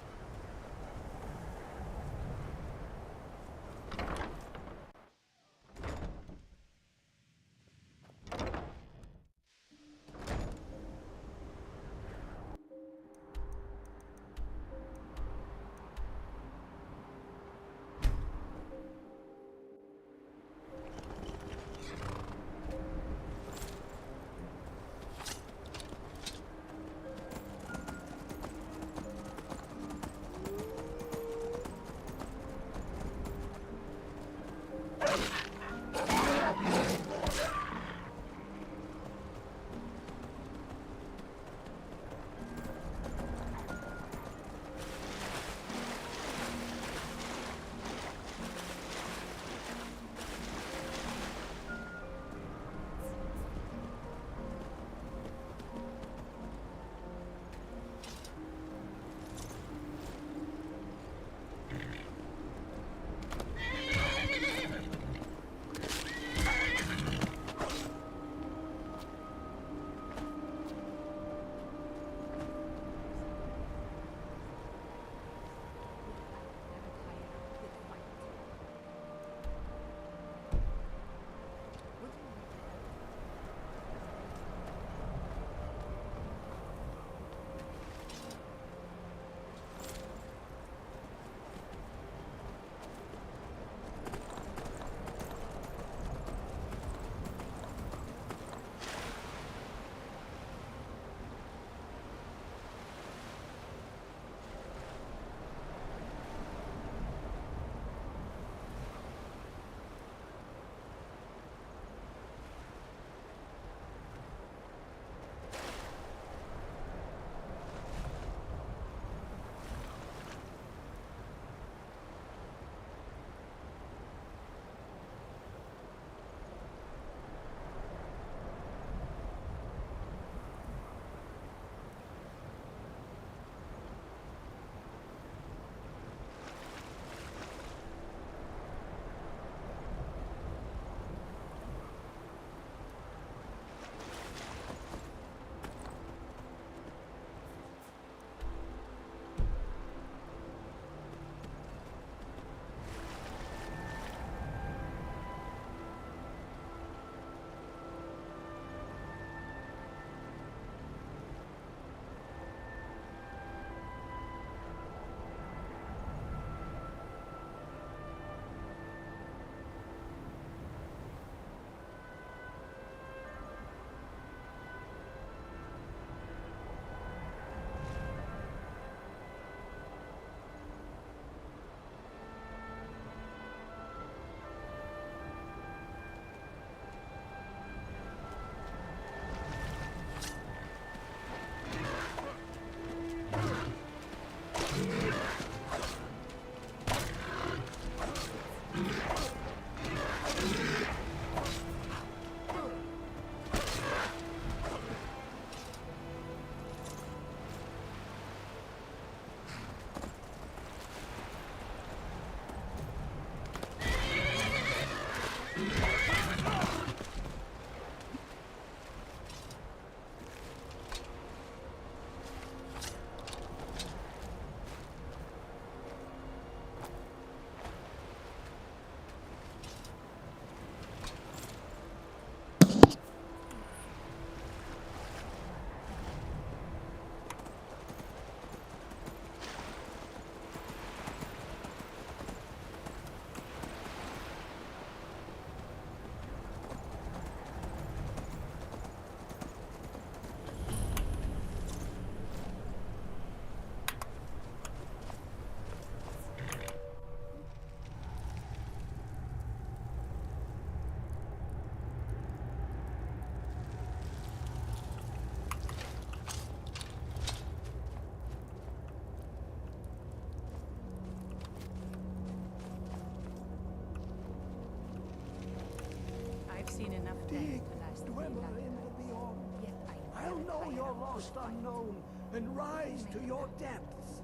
Somewhere in the beyond. Yet I I'll never know tired your of lost foot fights. unknown and rise to your depths.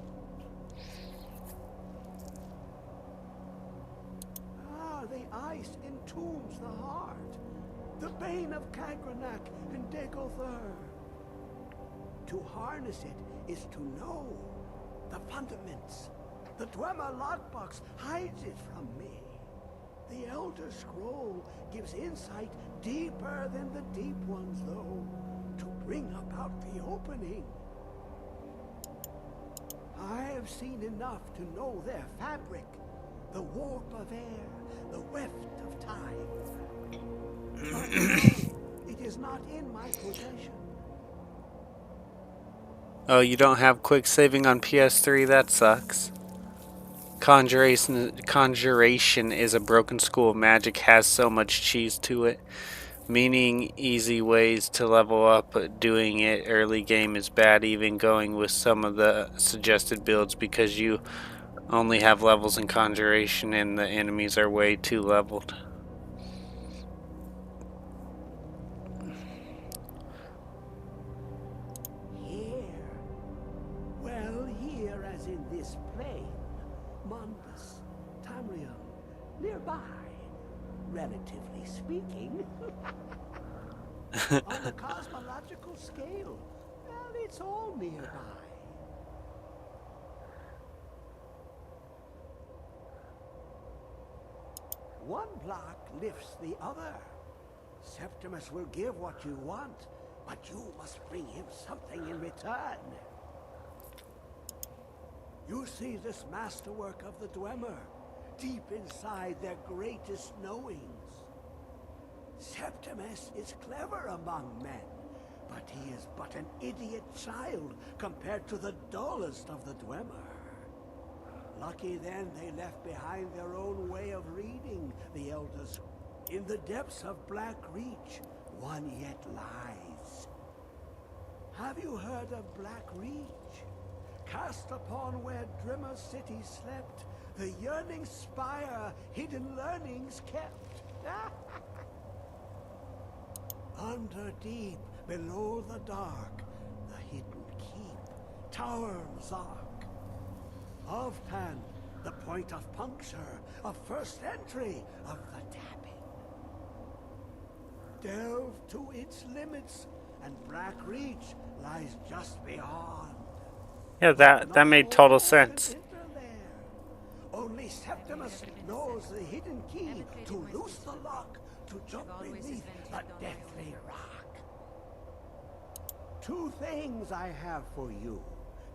Ah, the ice entombs the heart. The bane of Kagranak and Degolthur. To harness it is to know the fundaments. The Dwemer lockbox hides it from me. The Elder Scroll gives insight deeper than the deep ones, though, to bring about the opening. I have seen enough to know their fabric, the warp of air, the weft of time. But no, it is not in my possession. Oh, you don't have quick saving on PS3? That sucks. Conjuration is a broken school of magic, has so much cheese to it. Meaning easy ways to level up, but doing it early game is bad, even going with some of the suggested builds, because you only have levels in Conjuration and the enemies are way too leveled. Here. Well, here as in this plane. Mundus, Tamriel, nearby. Relatively speaking. On a cosmological scale, well, it's all nearby. One block lifts the other. Septimus will give what you want, but you must bring him something in return. You see this masterwork of the Dwemer, deep inside their greatest knowings. Septimus is clever among men, but he is but an idiot child compared to the dullest of the Dwemer. Lucky then they left behind their own way of reading the Elders. In the depths of Black Reach, one yet lies. Have you heard of Black Reach? Cast upon where Drimmer City slept, the yearning spire, hidden learnings kept. Under deep, below the dark, the hidden keep, Tower Zark. Oftan, the point of puncture, of first entry, of the tapping. Delve to its limits, and Black Reach lies just beyond. Yeah, that made total sense. Only Septimus knows the hidden key to loose the lock, to jump beneath the deathly rock. Two things I have for you.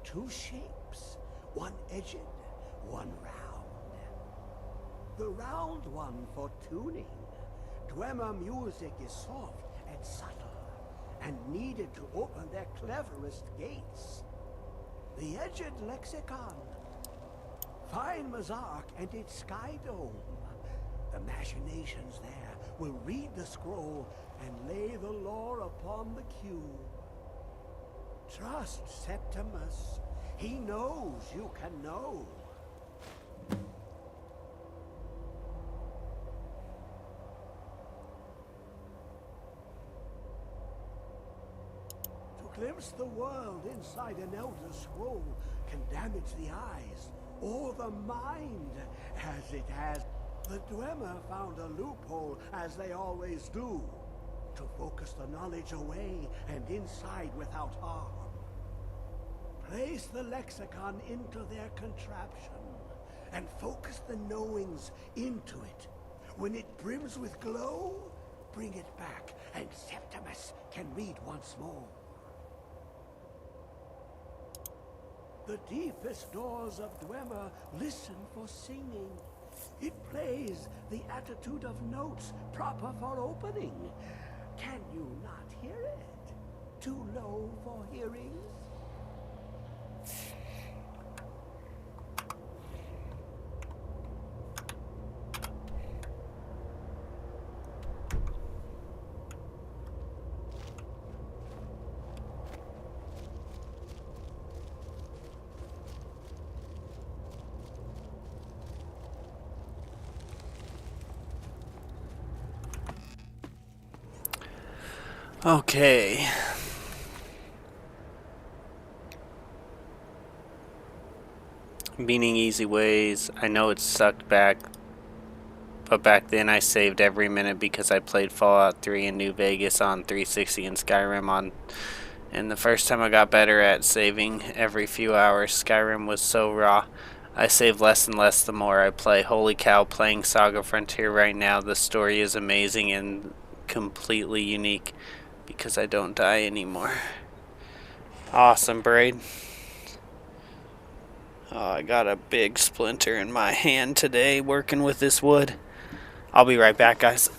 Two shapes. One edged, one round. The round one for tuning. Dwemer music is soft and subtle, and needed to open their cleverest gates. The edged lexicon. Find Mazark and its sky dome. The machinations there will read the scroll and lay the lore upon the cube. Trust Septimus. He knows you can know. To glimpse the world inside an Elder Scroll can damage the eyes or the mind, as it has. The Dwemer found a loophole, as they always do, to focus the knowledge away and inside without harm. Place the lexicon into their contraption, and focus the knowings into it. When it brims with glow, bring it back, and Septimus can read once more. The deepest doors of Dwemer listen for singing. It plays the attitude of notes proper for opening. Can you not hear it? Too low for hearing? Okay. Meaning easy ways. I know it sucked back, but back then I saved every minute because I played Fallout 3 in New Vegas on 360 and Skyrim on. And the first time I got better at saving every few hours, Skyrim was so raw. I save less and less the more I play. Holy cow, playing Saga Frontier right now. The story is amazing and completely unique because I don't die anymore. Awesome, Braid. Oh, I got a big splinter in my hand today working with this wood. I'll be right back, guys.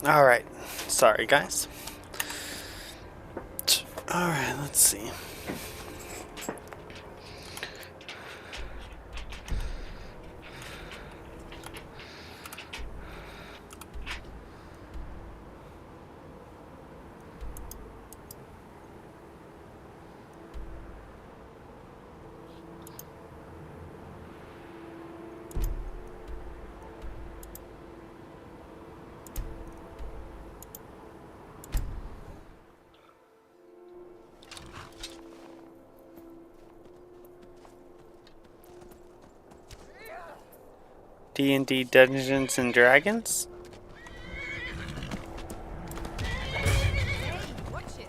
Alright. Sorry, guys. Alright, let's see. D&D Dungeons and Dragons? Hey, watch it.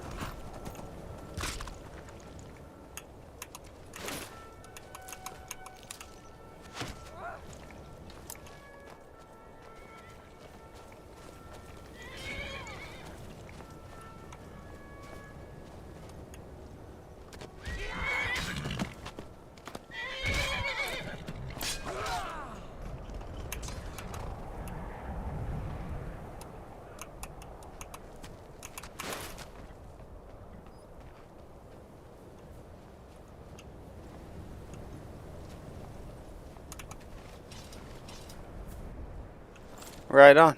Right on.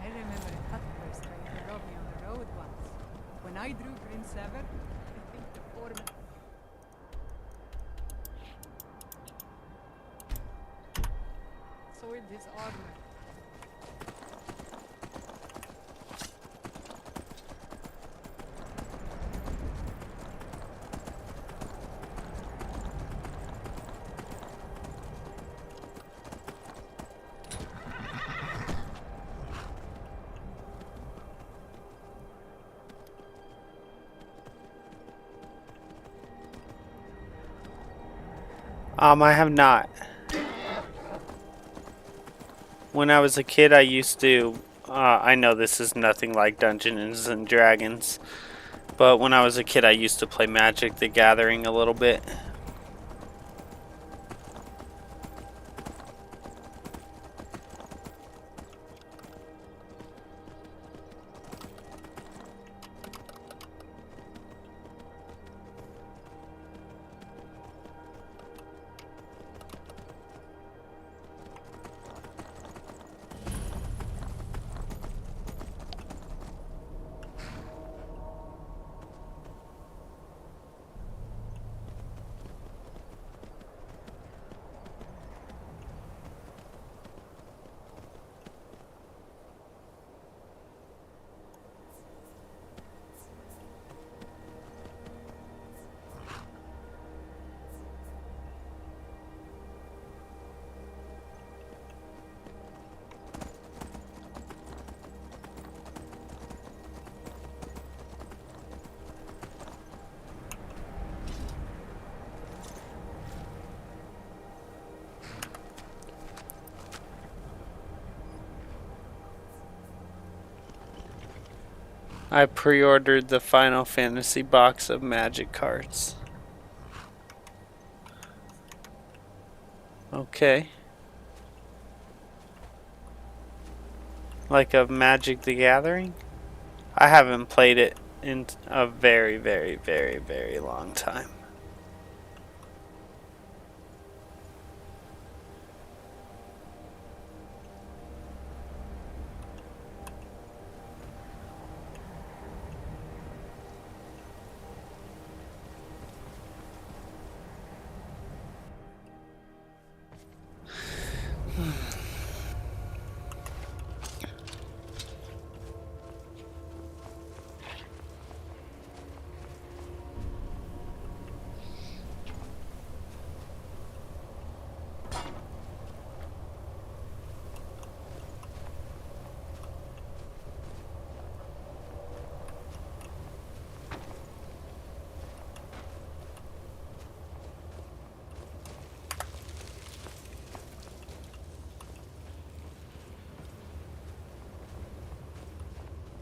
I remember a cutpurse trying to rob me on the road once. When I drew Prince Sever, I think the foreman... soiled his armor. I have not. When I was a kid, I used to. I know this is nothing like Dungeons and Dragons, but when I was a kid, I used to play Magic the Gathering a little bit. I pre-ordered the Final Fantasy box of Magic cards. Okay. Like of Magic the Gathering? I haven't played it in a very, very, very, very long time.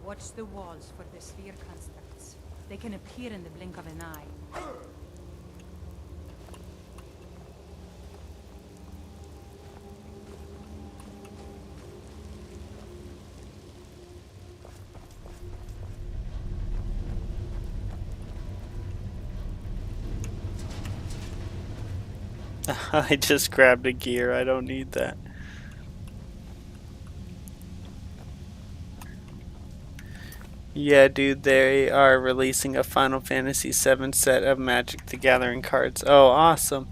Watch the walls for the sphere constructs. They can appear in the blink of an eye. I just grabbed a gear. I don't need that. Yeah, dude, they are releasing a Final Fantasy VII set of Magic the Gathering cards. Oh, awesome.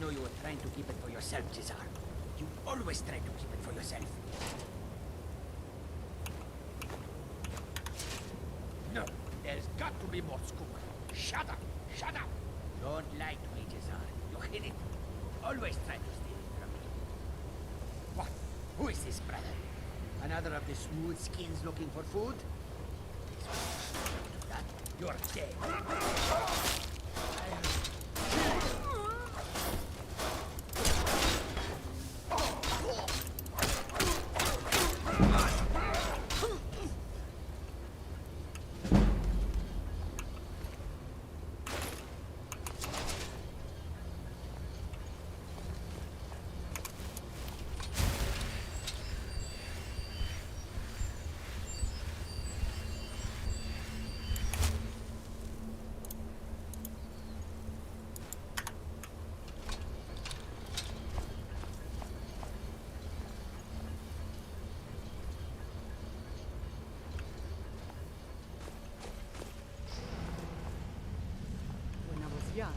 know you were trying to keep it for yourself, Cesar. You always try to keep it for yourself. No, there's got to be more scoop. Shut up! Shut up! Don't lie to me, Cesar. You hid it. Always try to steal it from me. What? Who is this, brother? Another of the smooth skins looking for food? That you're dead. Young,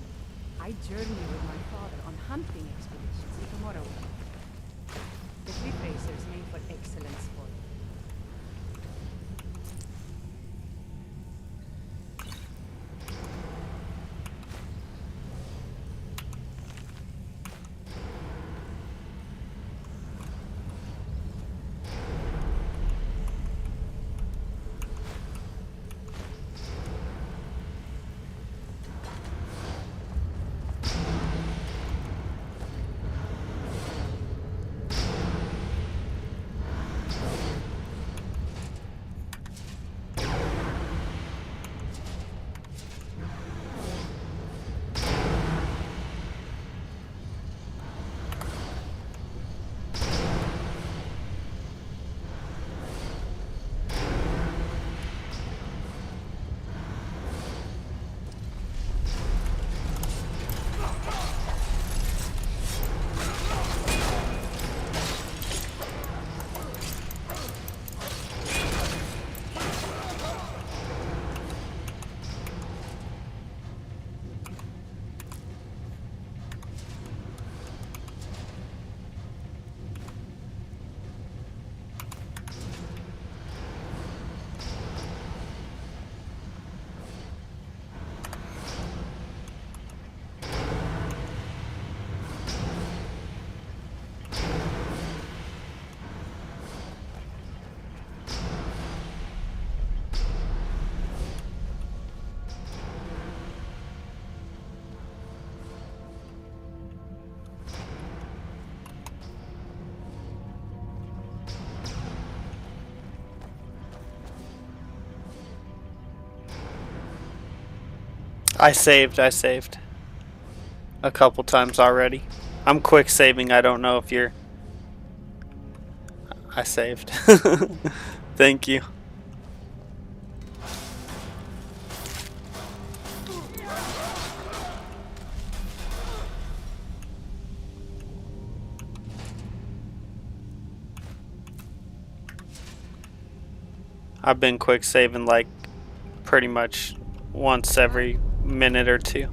I journeyed with my father on hunting expeditions in Tomorrowland. The cliff racers made for excellent sport. I saved a couple times already. I'm quick saving, I don't know if you're... I saved. Thank you. I've been quick saving like pretty much once every minute or two.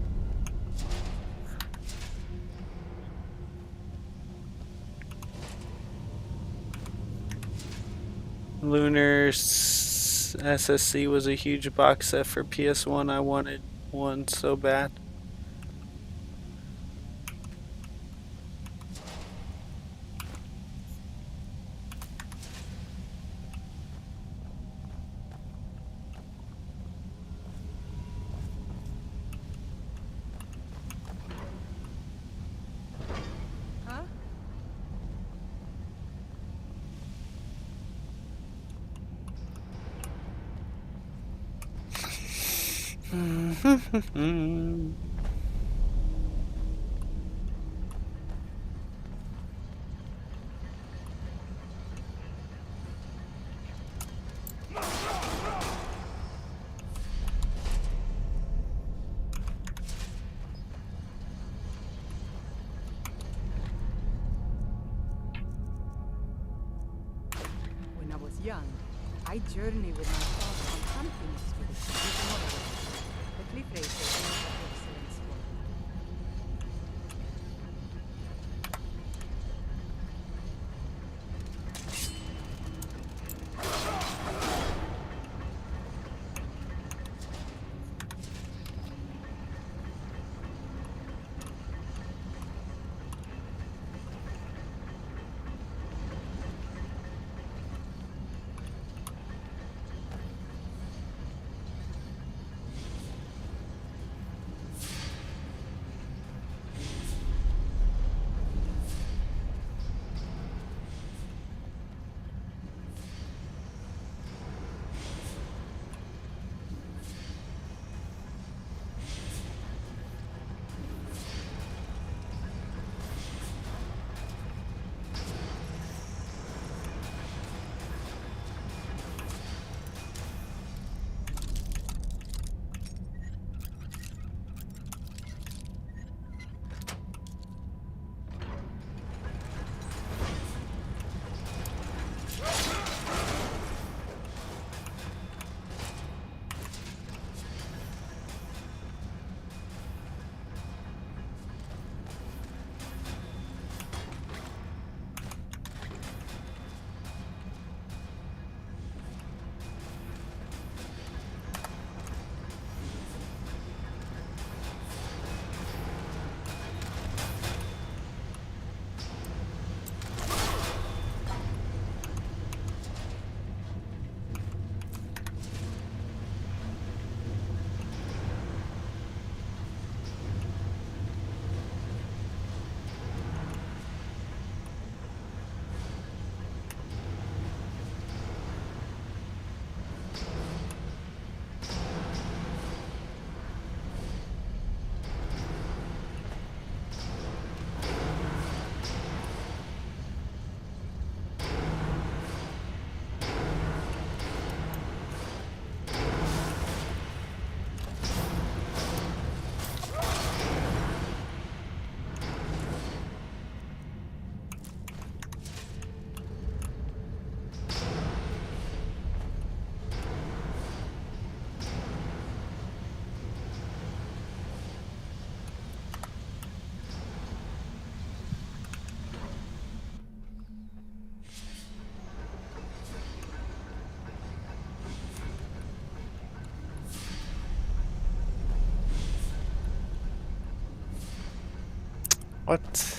Lunar SSC was a huge box set for PS1. I wanted one so bad. When I was young, I journeyed with my father on hunting expeditions in Tomorrowland. The cliff racers made for excellent sport. What?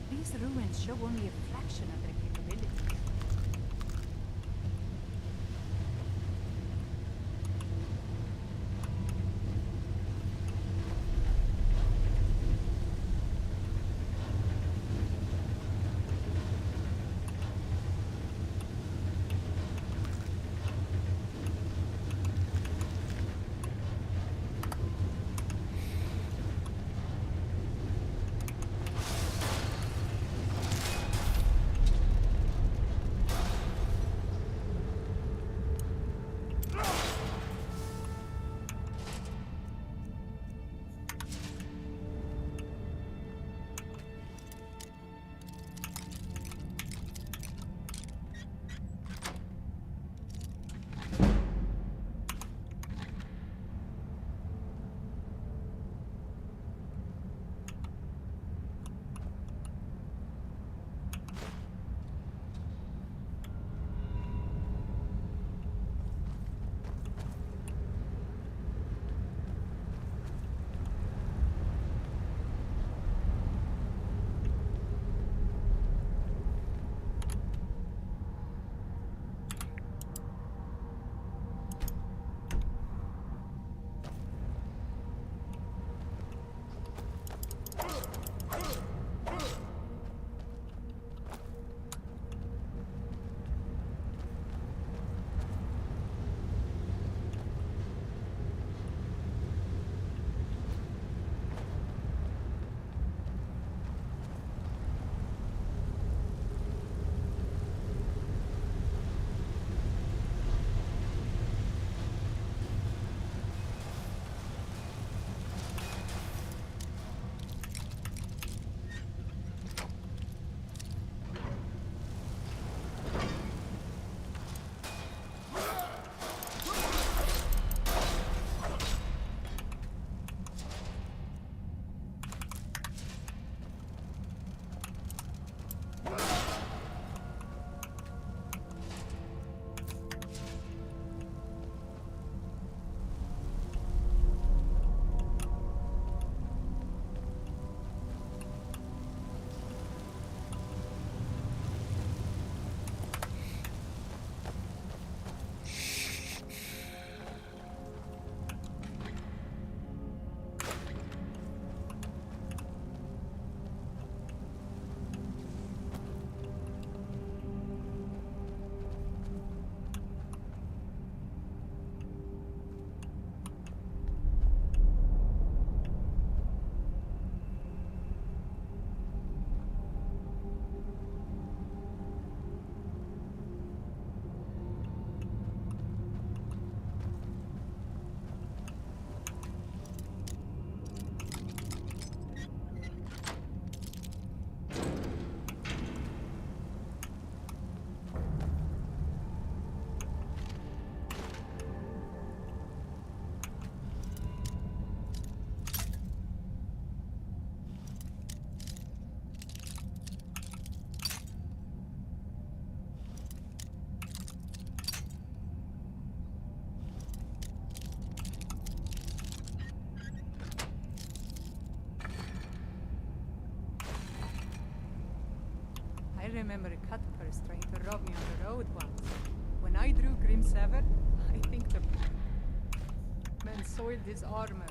These ruins show only a fraction of their capability. I remember a cut purse trying to rob me on the road once. When I drew Grim Sever, I think the man soiled his armor.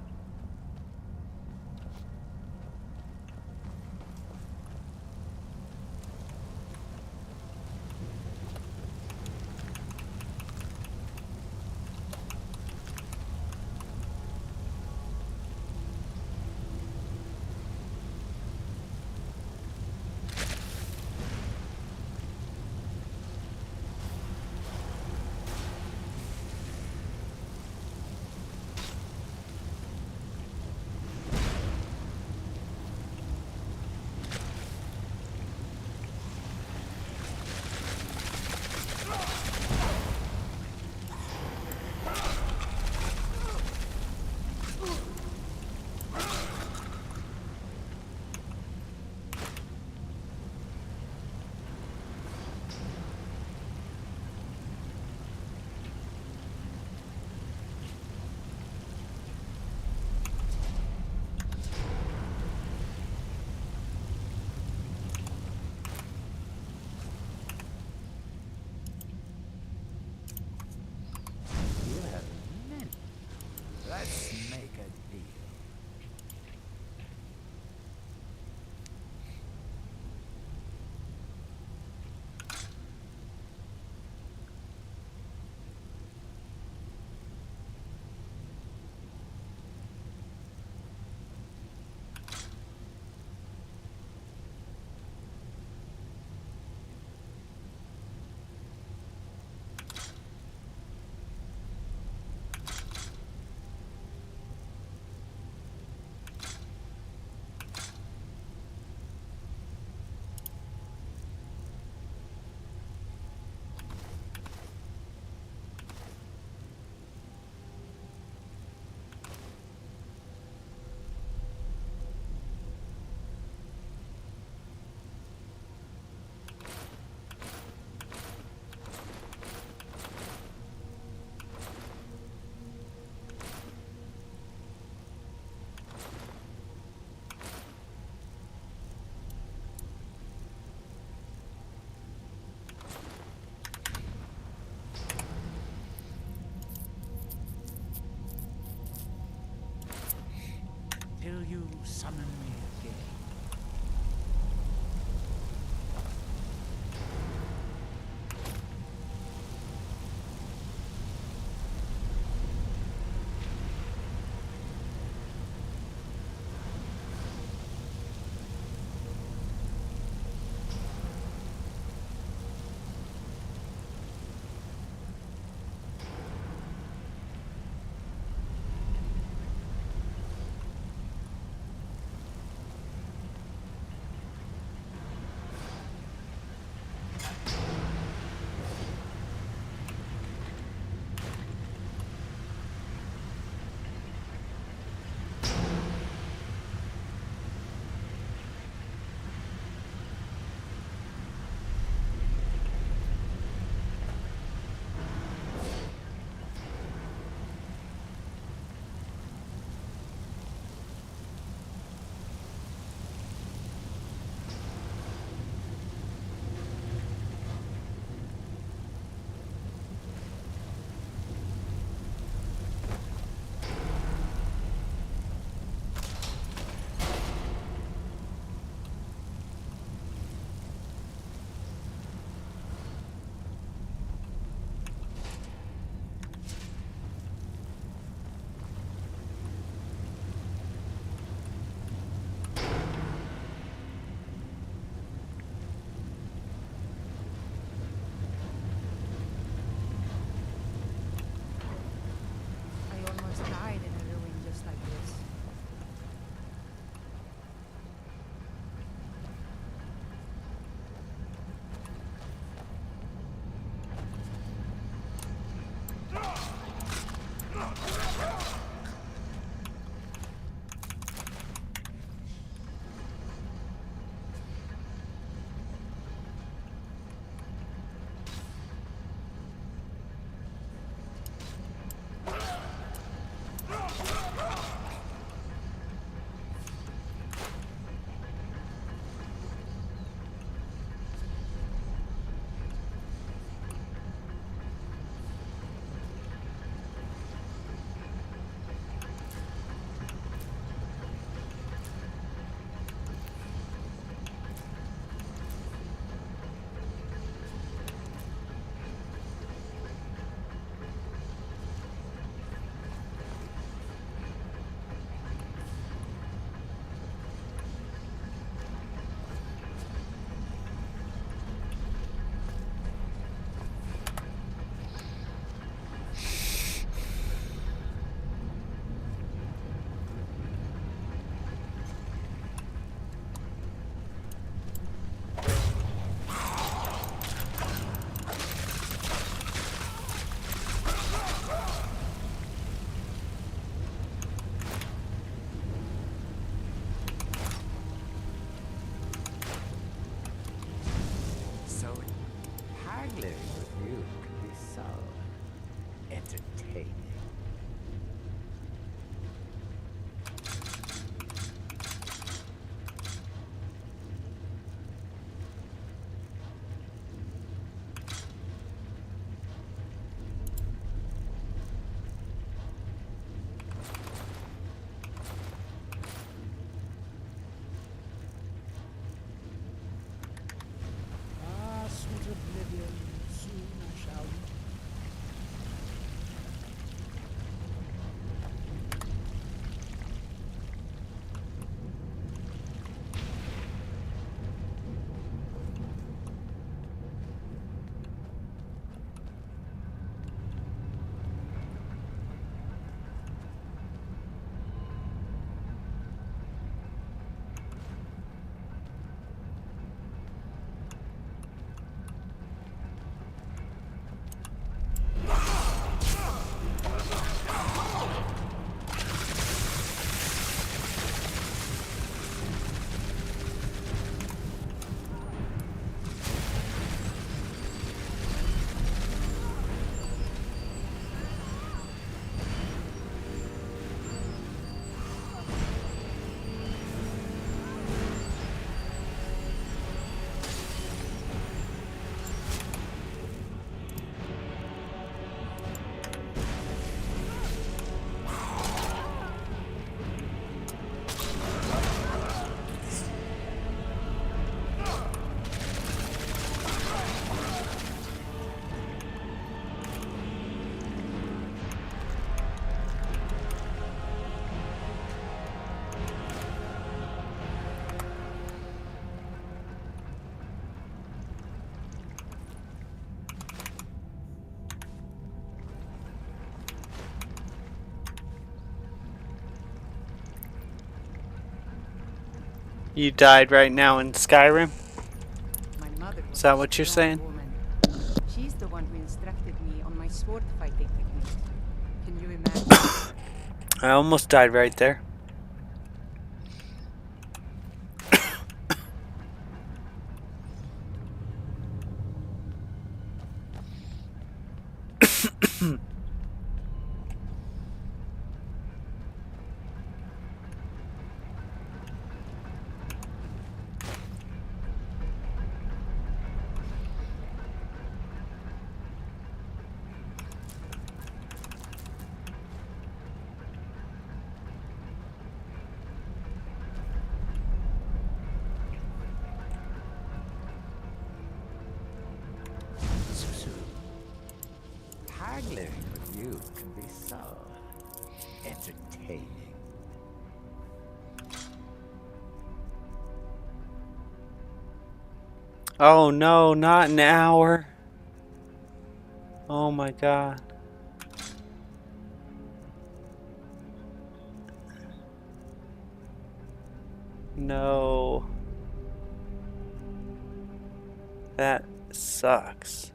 Haggling with you can be so entertaining. Ah, sweet oblivion, soon I shall return. You died right now in Skyrim? My mother was Is that a what you're strong saying? woman. She's the one who instructed me on my sword fighting technique. Can you imagine? I almost died right there. Susu, haggling with you can be so entertaining. Oh no, not an hour. Oh my god. No. That sucks.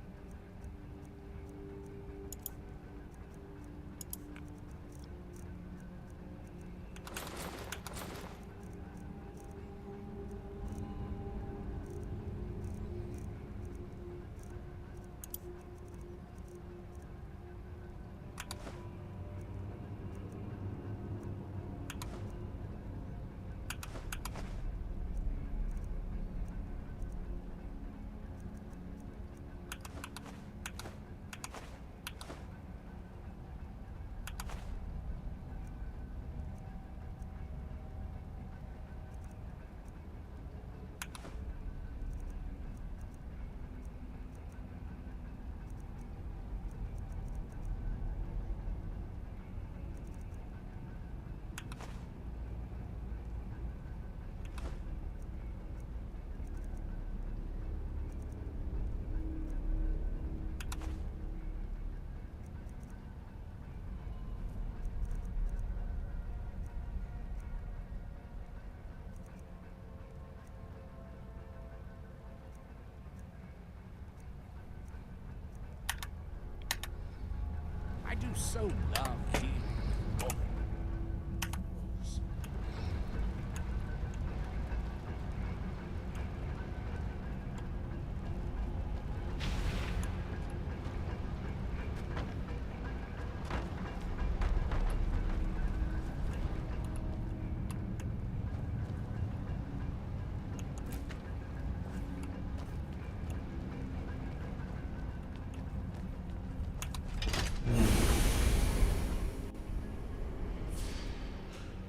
I do so love dealing with both.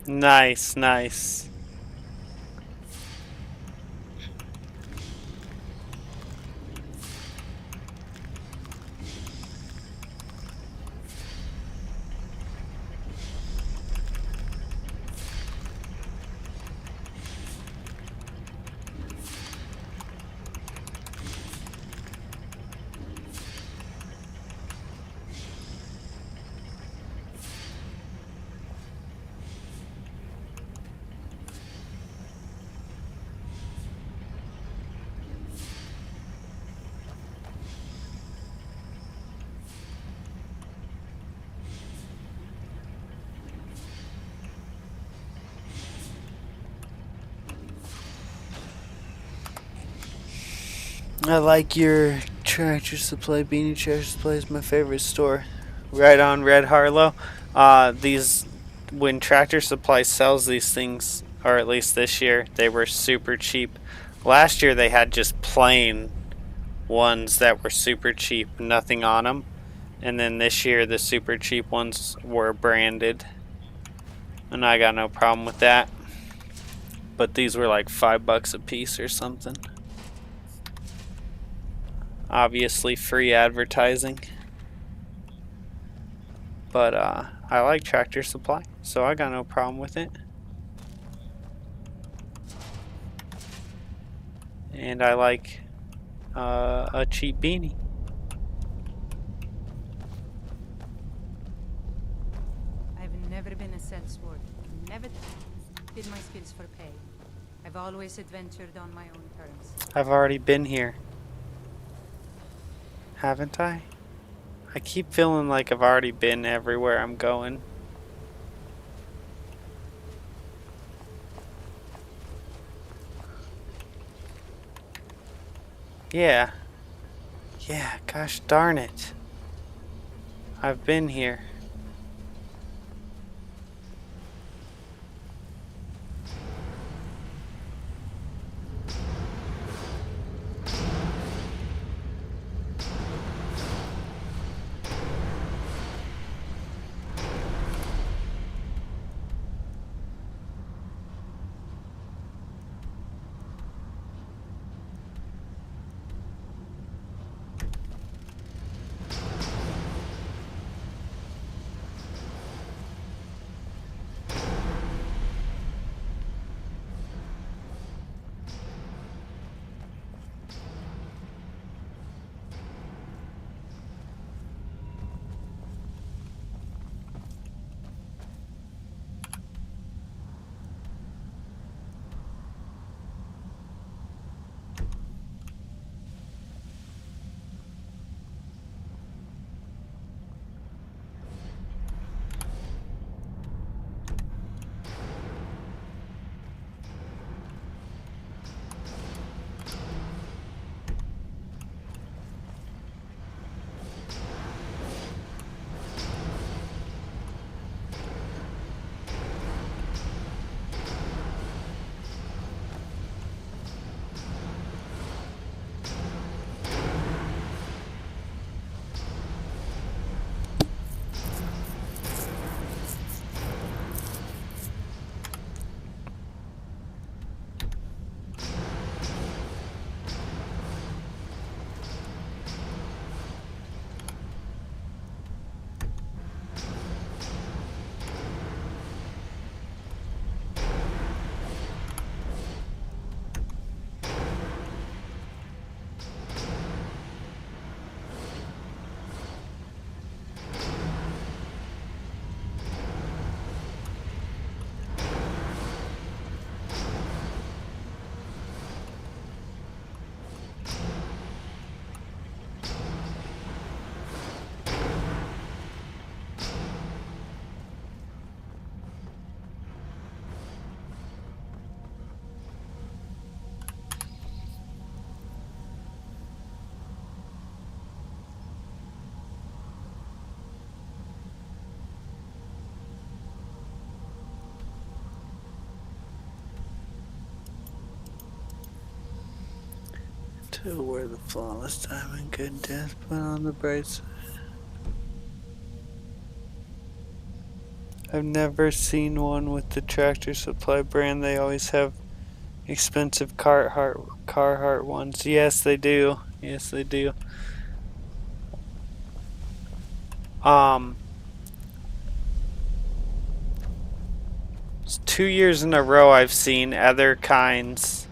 Nice, nice. I like your Tractor Supply. Beanie Tractor Supply is my favorite store. Right on, Red Harlow. These when Tractor Supply sells these things, or at least this year, they were super cheap. Last year they had just plain ones that were super cheap, nothing on them. And then this year the super cheap ones were branded. And I got no problem with that. But these were like $5 a piece or something. Obviously free advertising. But I like Tractor Supply, so I got no problem with it. And I like a cheap beanie. I've never been a sellsword. Never did my skills for pay. I've always adventured on my own terms. I've already been here. Haven't I? I keep feeling like I've already been everywhere I'm going. Yeah. Yeah, gosh darn it. I've been here. To wear the flawless diamond, good death, put on the bright side. I've never seen one with the Tractor Supply brand. They always have expensive Carhartt ones. Yes, they do. Yes, they do. It's 2 years in a row I've seen other kinds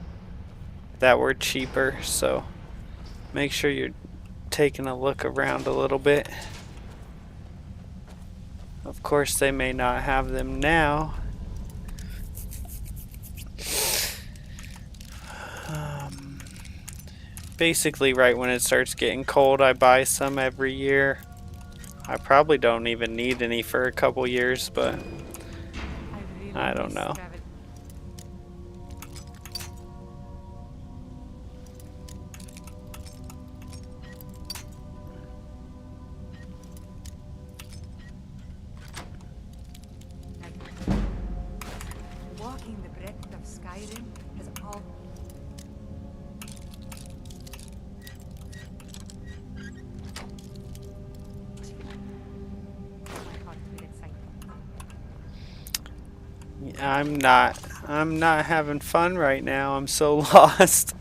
that were cheaper, so make sure you're taking a look around a little bit. Of course, they may not have them now. Basically, right when it starts getting cold, I buy some every year. I probably don't even need any for a couple years, but I don't know. Walking the breadth of Skyrim has all... I'm not having fun right now. I'm so lost.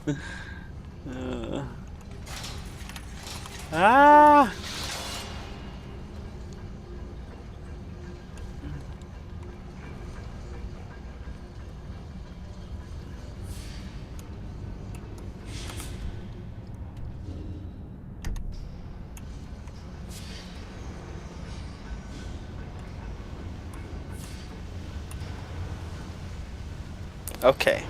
Ah! Okay.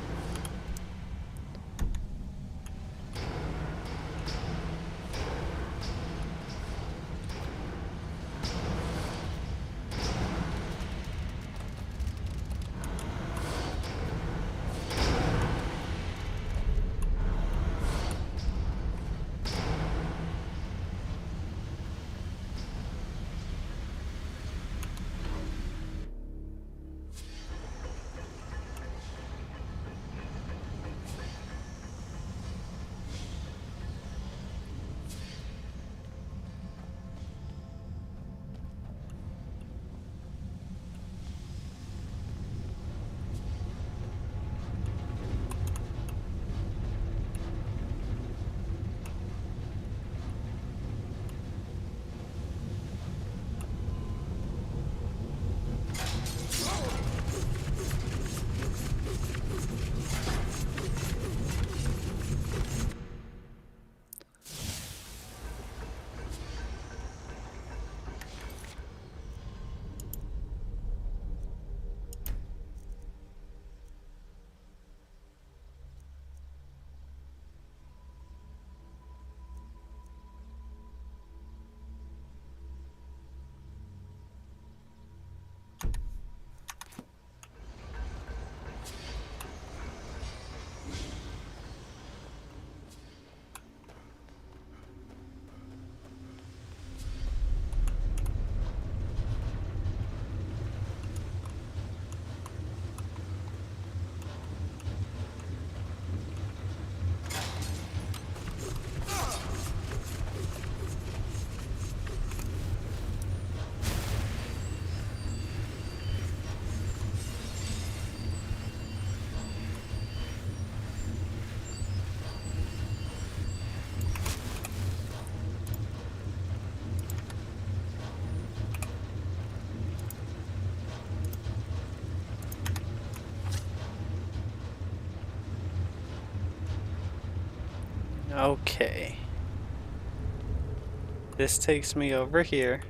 Okay. This takes me over here.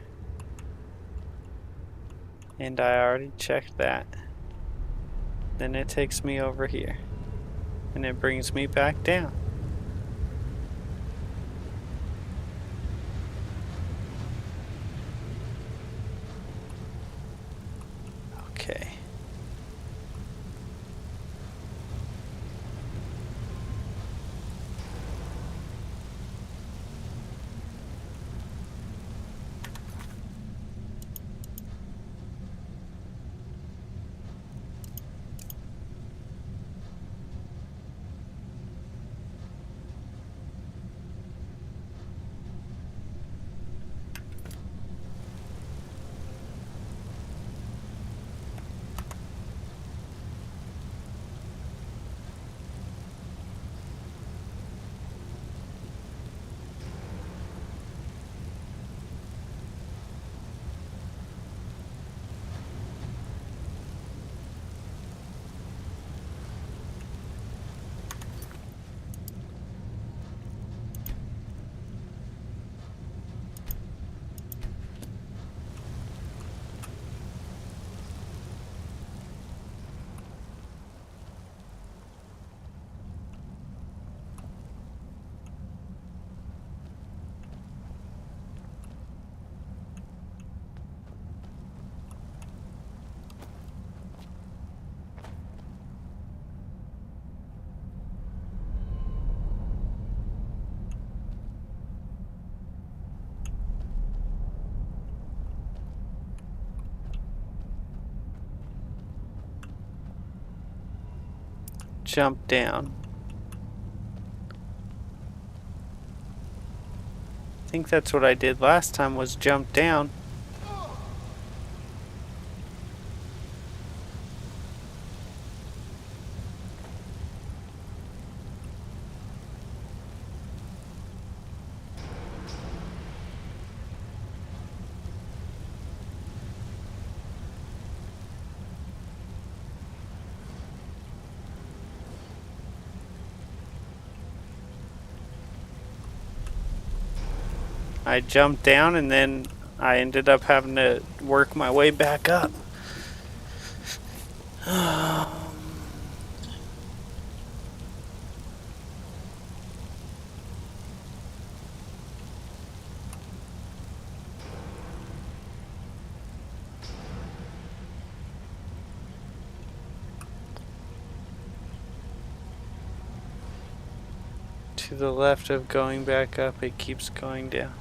And I already checked that. Then it takes me over here. And it brings me back down. Okay. jump down. I think that's what I did last time, was jump down. I jumped down and then I ended up having to work my way back up. To the left of going back up, it keeps going down.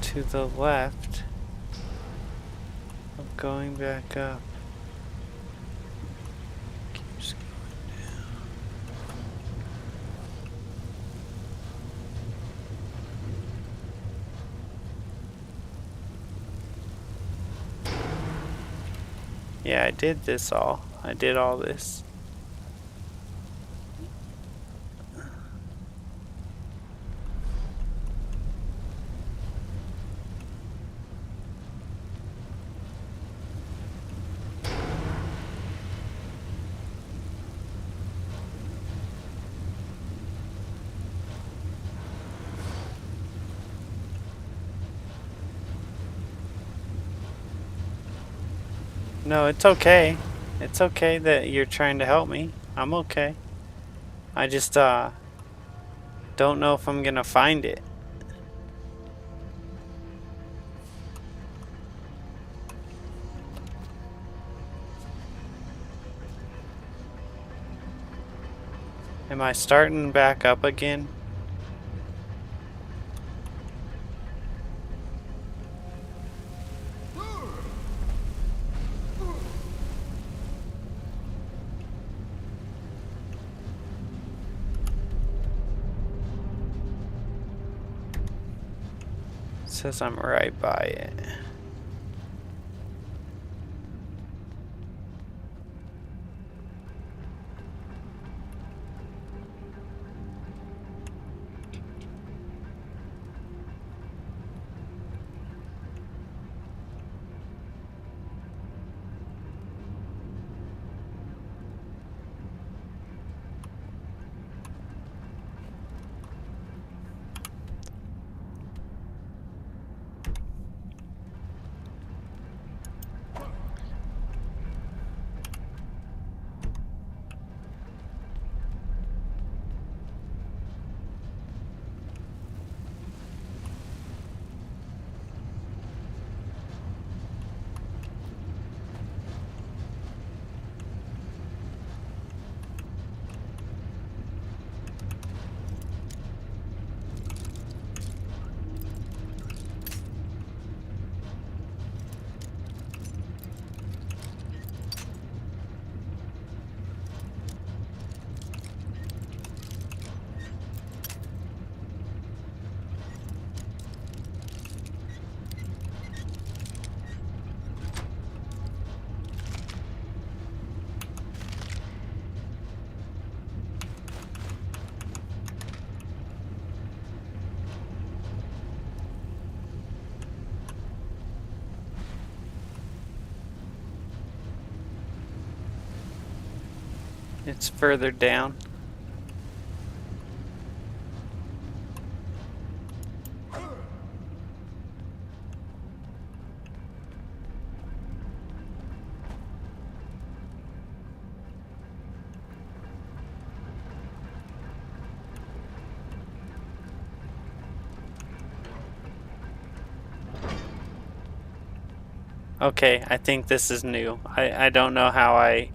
To the left of going back up. Keeps going down. Yeah, I did this all. I did all this. No, it's okay. It's okay that you're trying to help me. I'm okay. I just, don't know if I'm gonna find it. Am I starting back up again? Says I'm right by it. It's further down. Okay, I think this is new. I don't know how I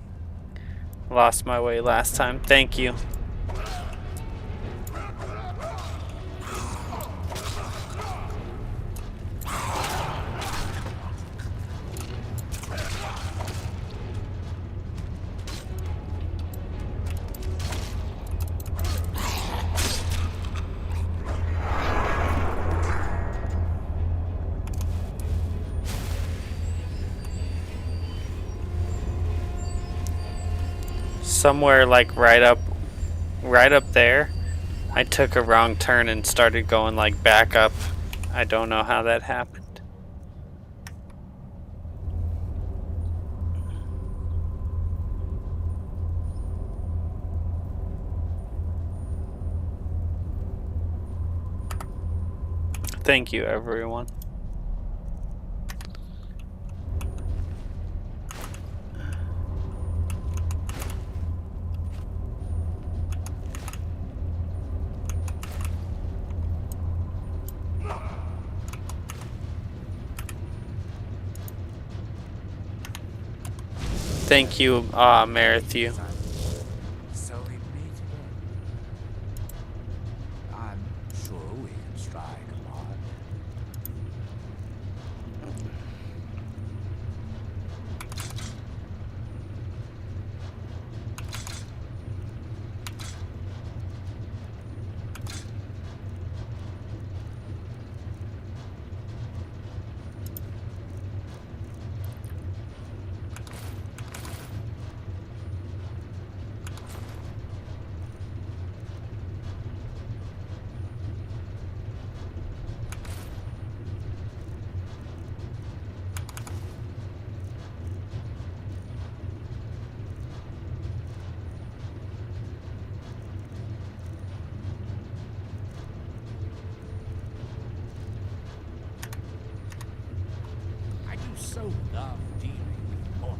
lost my way last time. Thank you. somewhere like right up there. I took a wrong turn and started going like back up. I don't know how that happened. Thank you, everyone. Thank you, Marithu. So we meet again. I'm sure we can strike a bargain. I do so love dealing with mortals.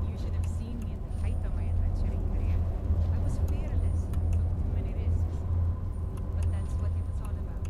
You should have seen me at the height of my adventuring career. I was fearless, took too many risks. But that's what it was all about.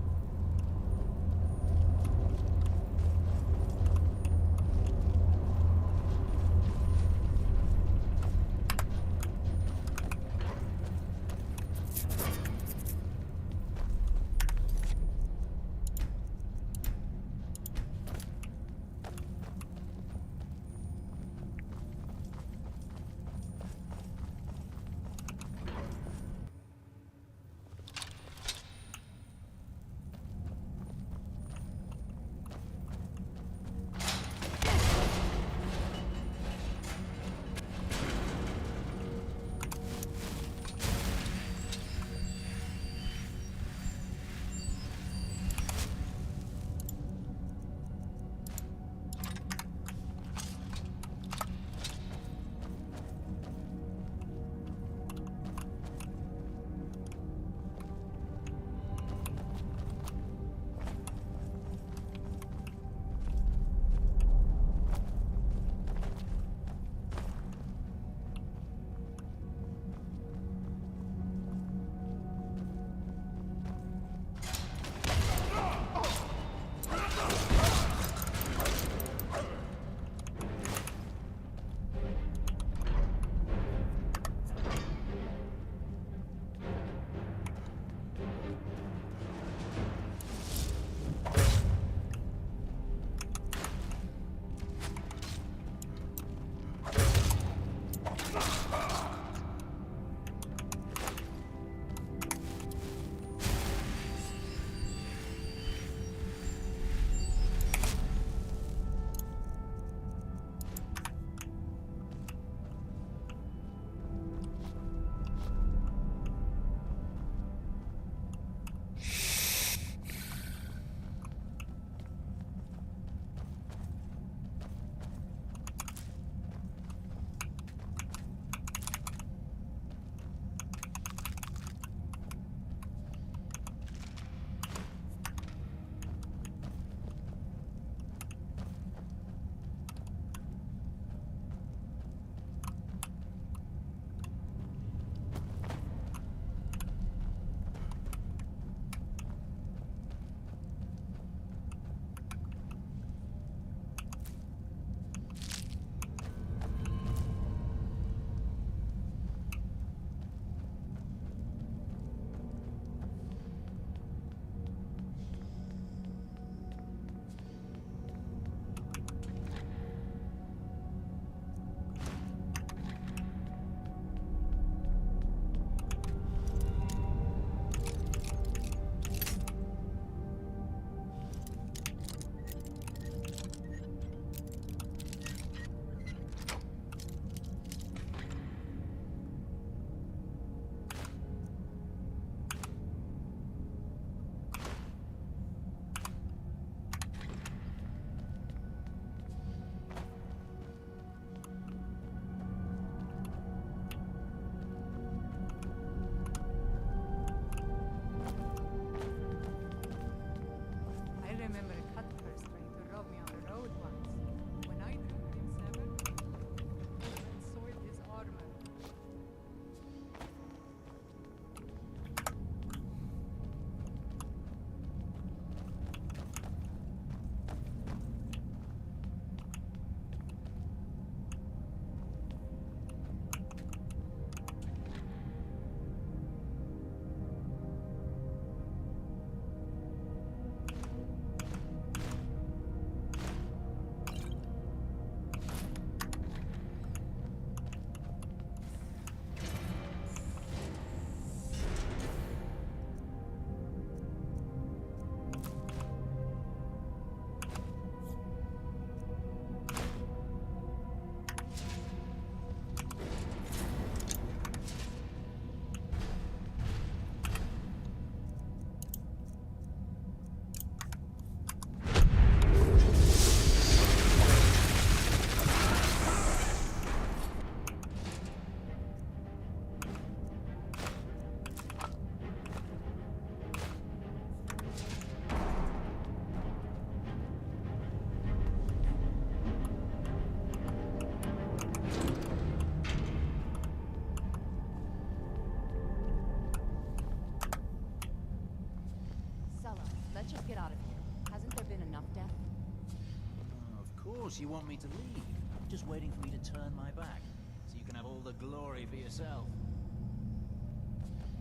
course you want me to leave. I'm just waiting for me to turn my back, so you can have all the glory for yourself.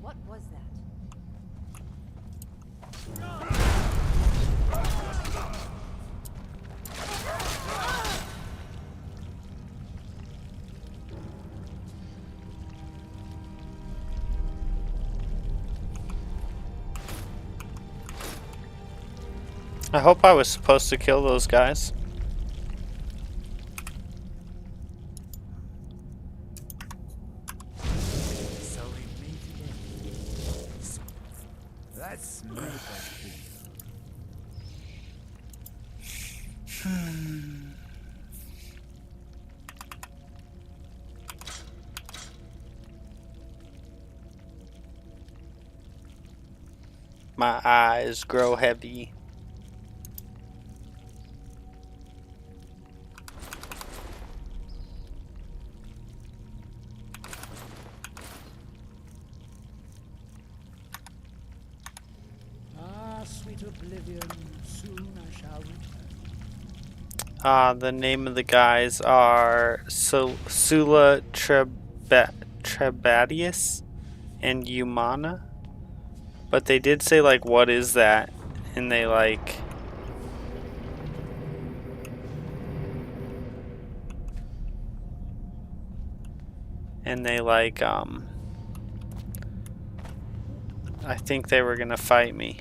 What was that? I hope I was supposed to kill those guys. So we meet again. Let's make a deal. My eyes grow heavy. Ah, sweet oblivion, soon I shall return. The name of the guys are Sula Trebatius and Umana. But they did say, like, what is that? And they, like... And they, like, I think they were gonna fight me.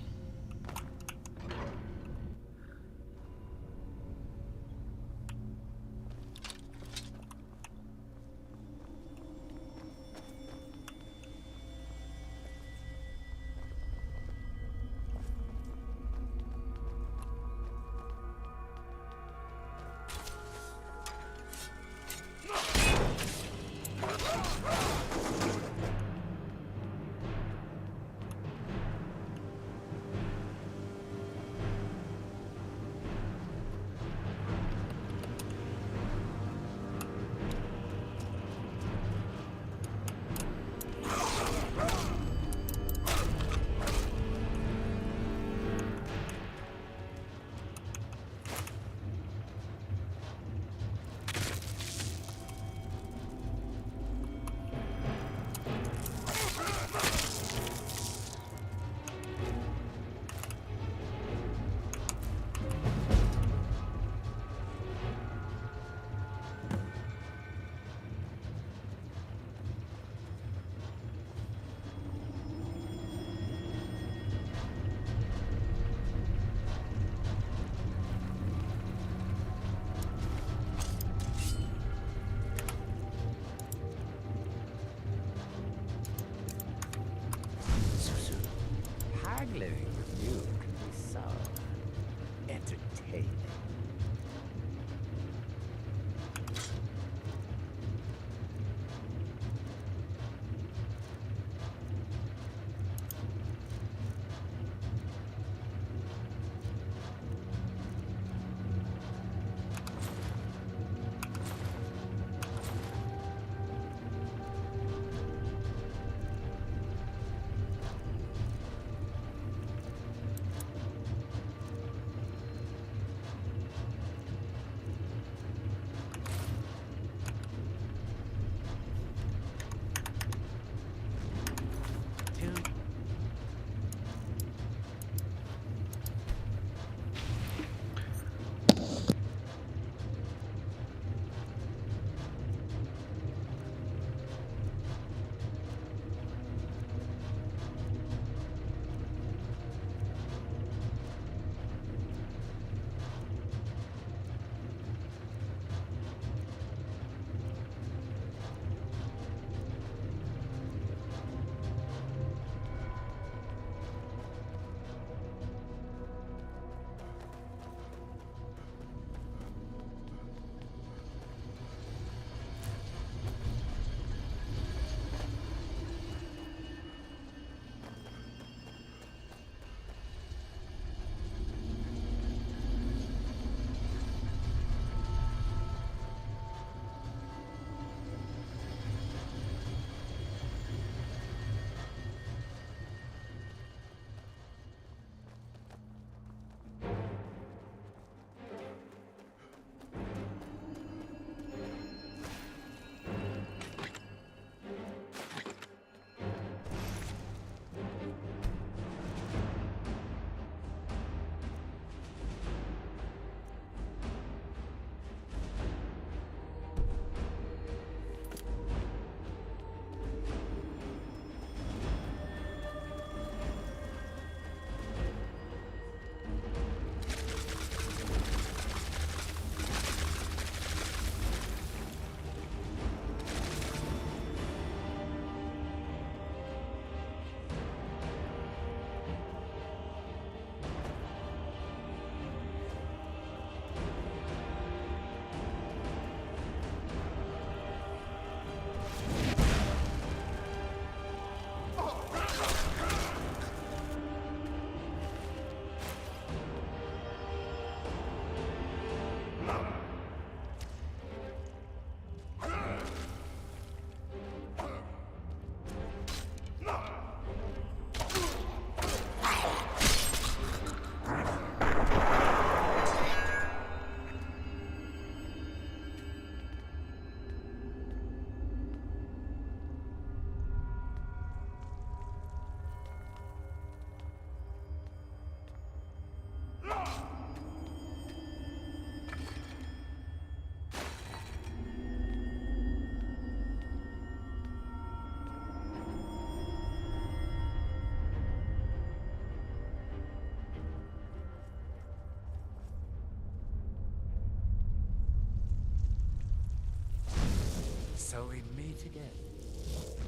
So we meet again.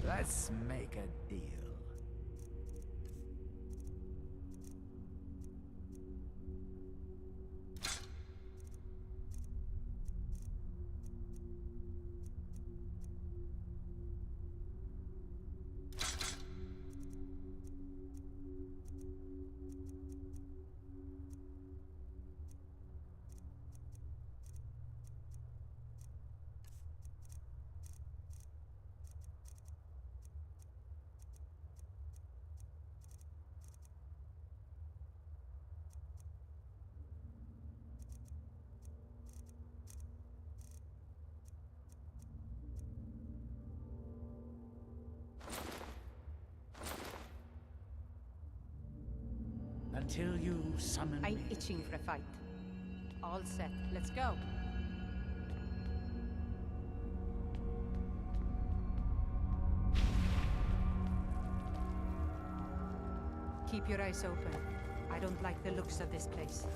Let's make a deal. Until you summon I'm me. itching for a fight. All set. Let's go. Keep your eyes open. I don't like the looks of this place.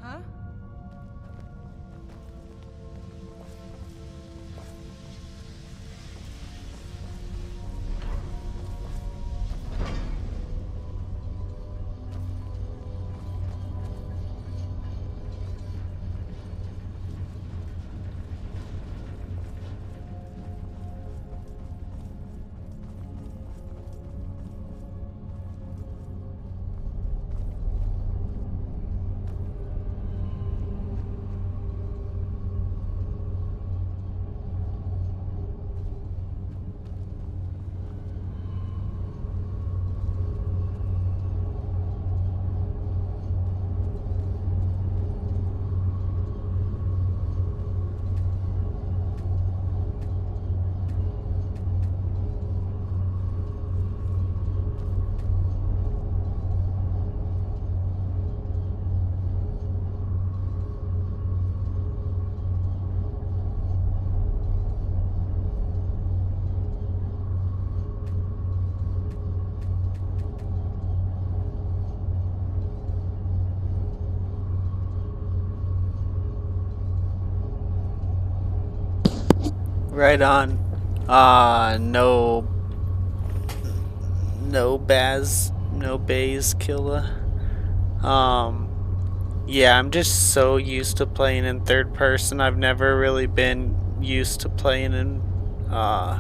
Huh? Right on. No bays killer. Yeah, I'm just so used to playing in third person. I've never really been used to playing in, I'm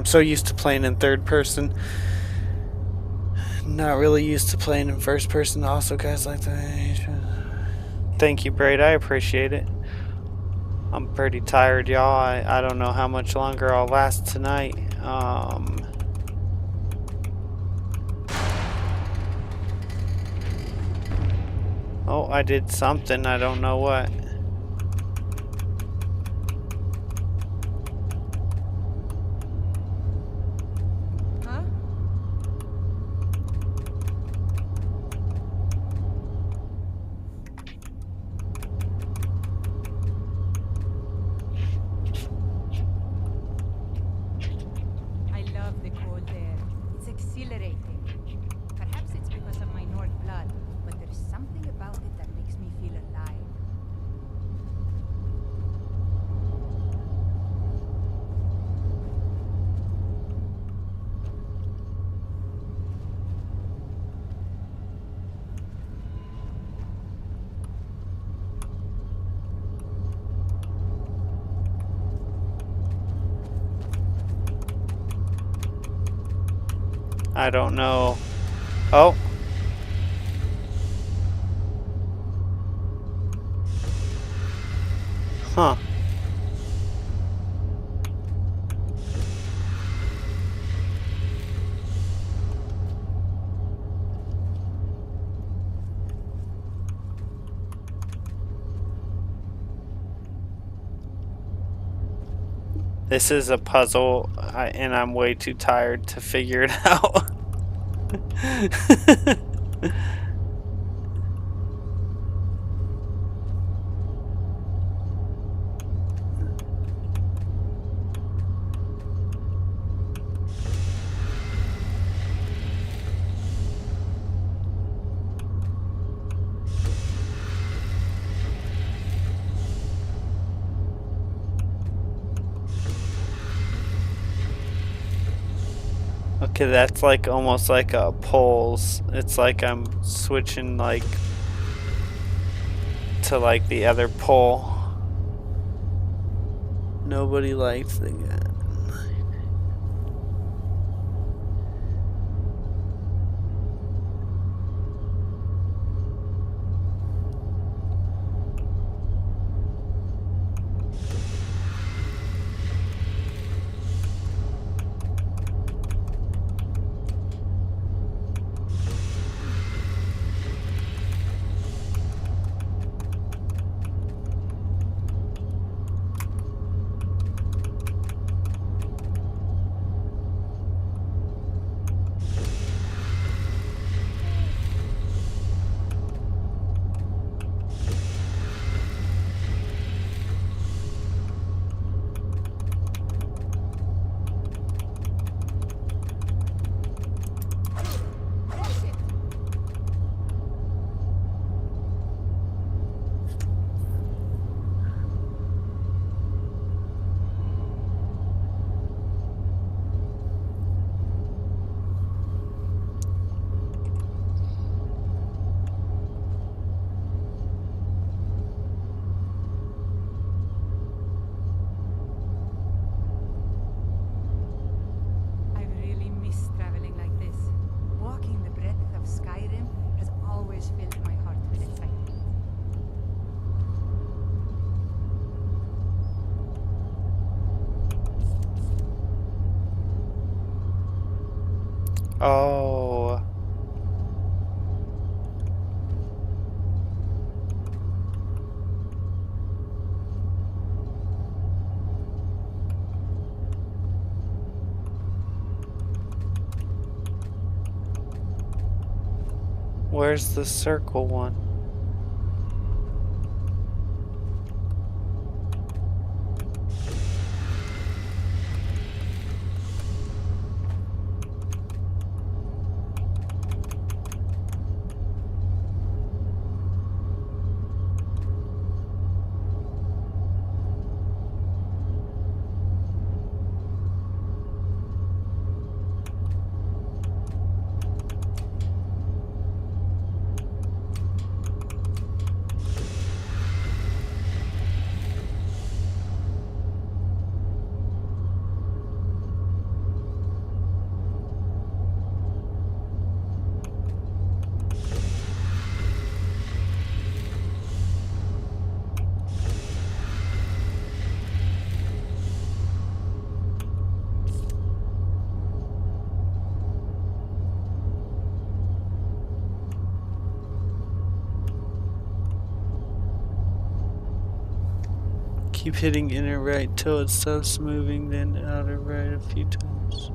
so used to playing in third person. Not really used to playing in first person. Also, guys like that. Thank you, Braid. I appreciate it. I'm pretty tired, y'all. I don't know how much longer I'll last tonight. Oh, I did something. I don't know what. Huh? I love the cold air. It's exhilarating. Perhaps it's because of my Nord blood, but there's something about it that makes me feel alive. I don't know. Oh. Huh. This is a puzzle, and I'm way too tired to figure it out. Okay, that's like almost like a pulse. It's like I'm switching like to like the other pole. Nobody likes the guy. I've really missed traveling like this. Walking the breadth of Skyrim has always filled my heart with excitement. Oh. Where's the circle one? Keep hitting inner right till it stops moving, then outer right a few times.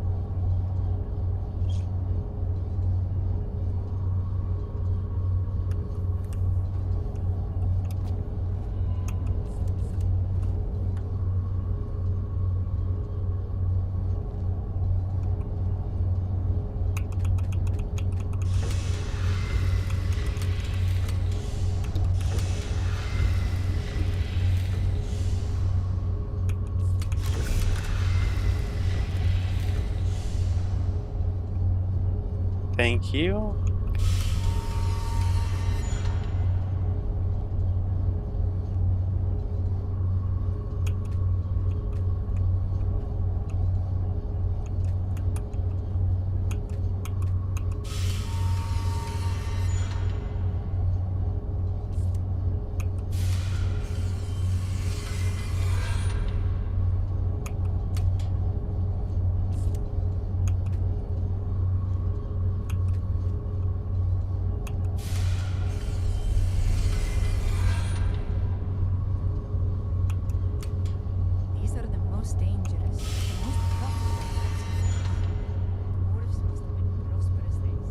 Thank you. These are the most dangerous, the most profitable activities. Dwarves must have been prosperous days.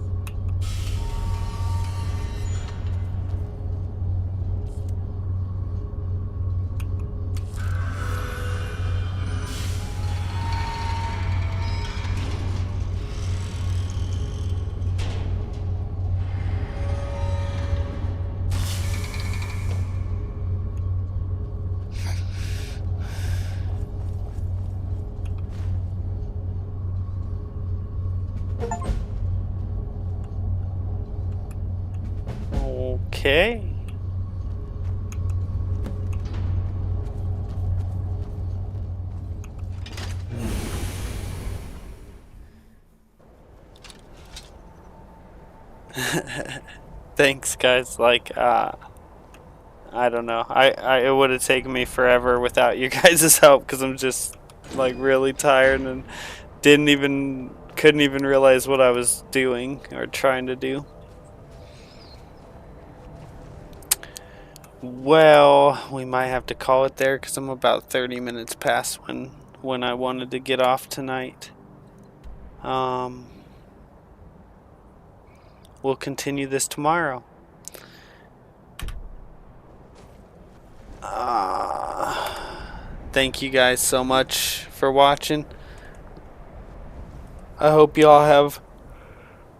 Okay. Thanks, guys. Like, I don't know. It would have taken me forever without you guys' help because I'm just like really tired and couldn't even realize what I was doing or trying to do. Well, we might have to call it there because I'm about 30 minutes past when I wanted to get off tonight. We'll continue this tomorrow. Thank you guys so much for watching. I hope you all have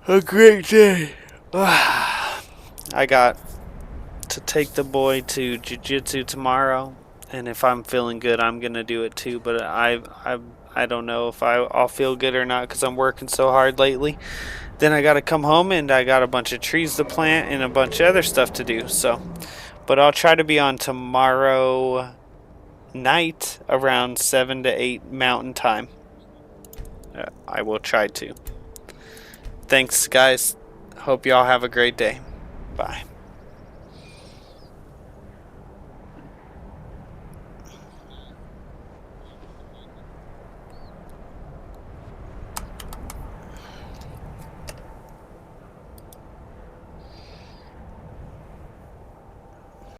a great day. I got to take the boy to jiu-jitsu tomorrow, and if I'm feeling good, I'm gonna do it too. But I don't know if I'll feel good or not because I'm working so hard lately. Then I gotta come home and I got a bunch of trees to plant and a bunch of other stuff to do. So, but I'll try to be on tomorrow night around 7 to 8 Mountain Time. I will try to. Thanks, guys. Hope y'all have a great day. Bye.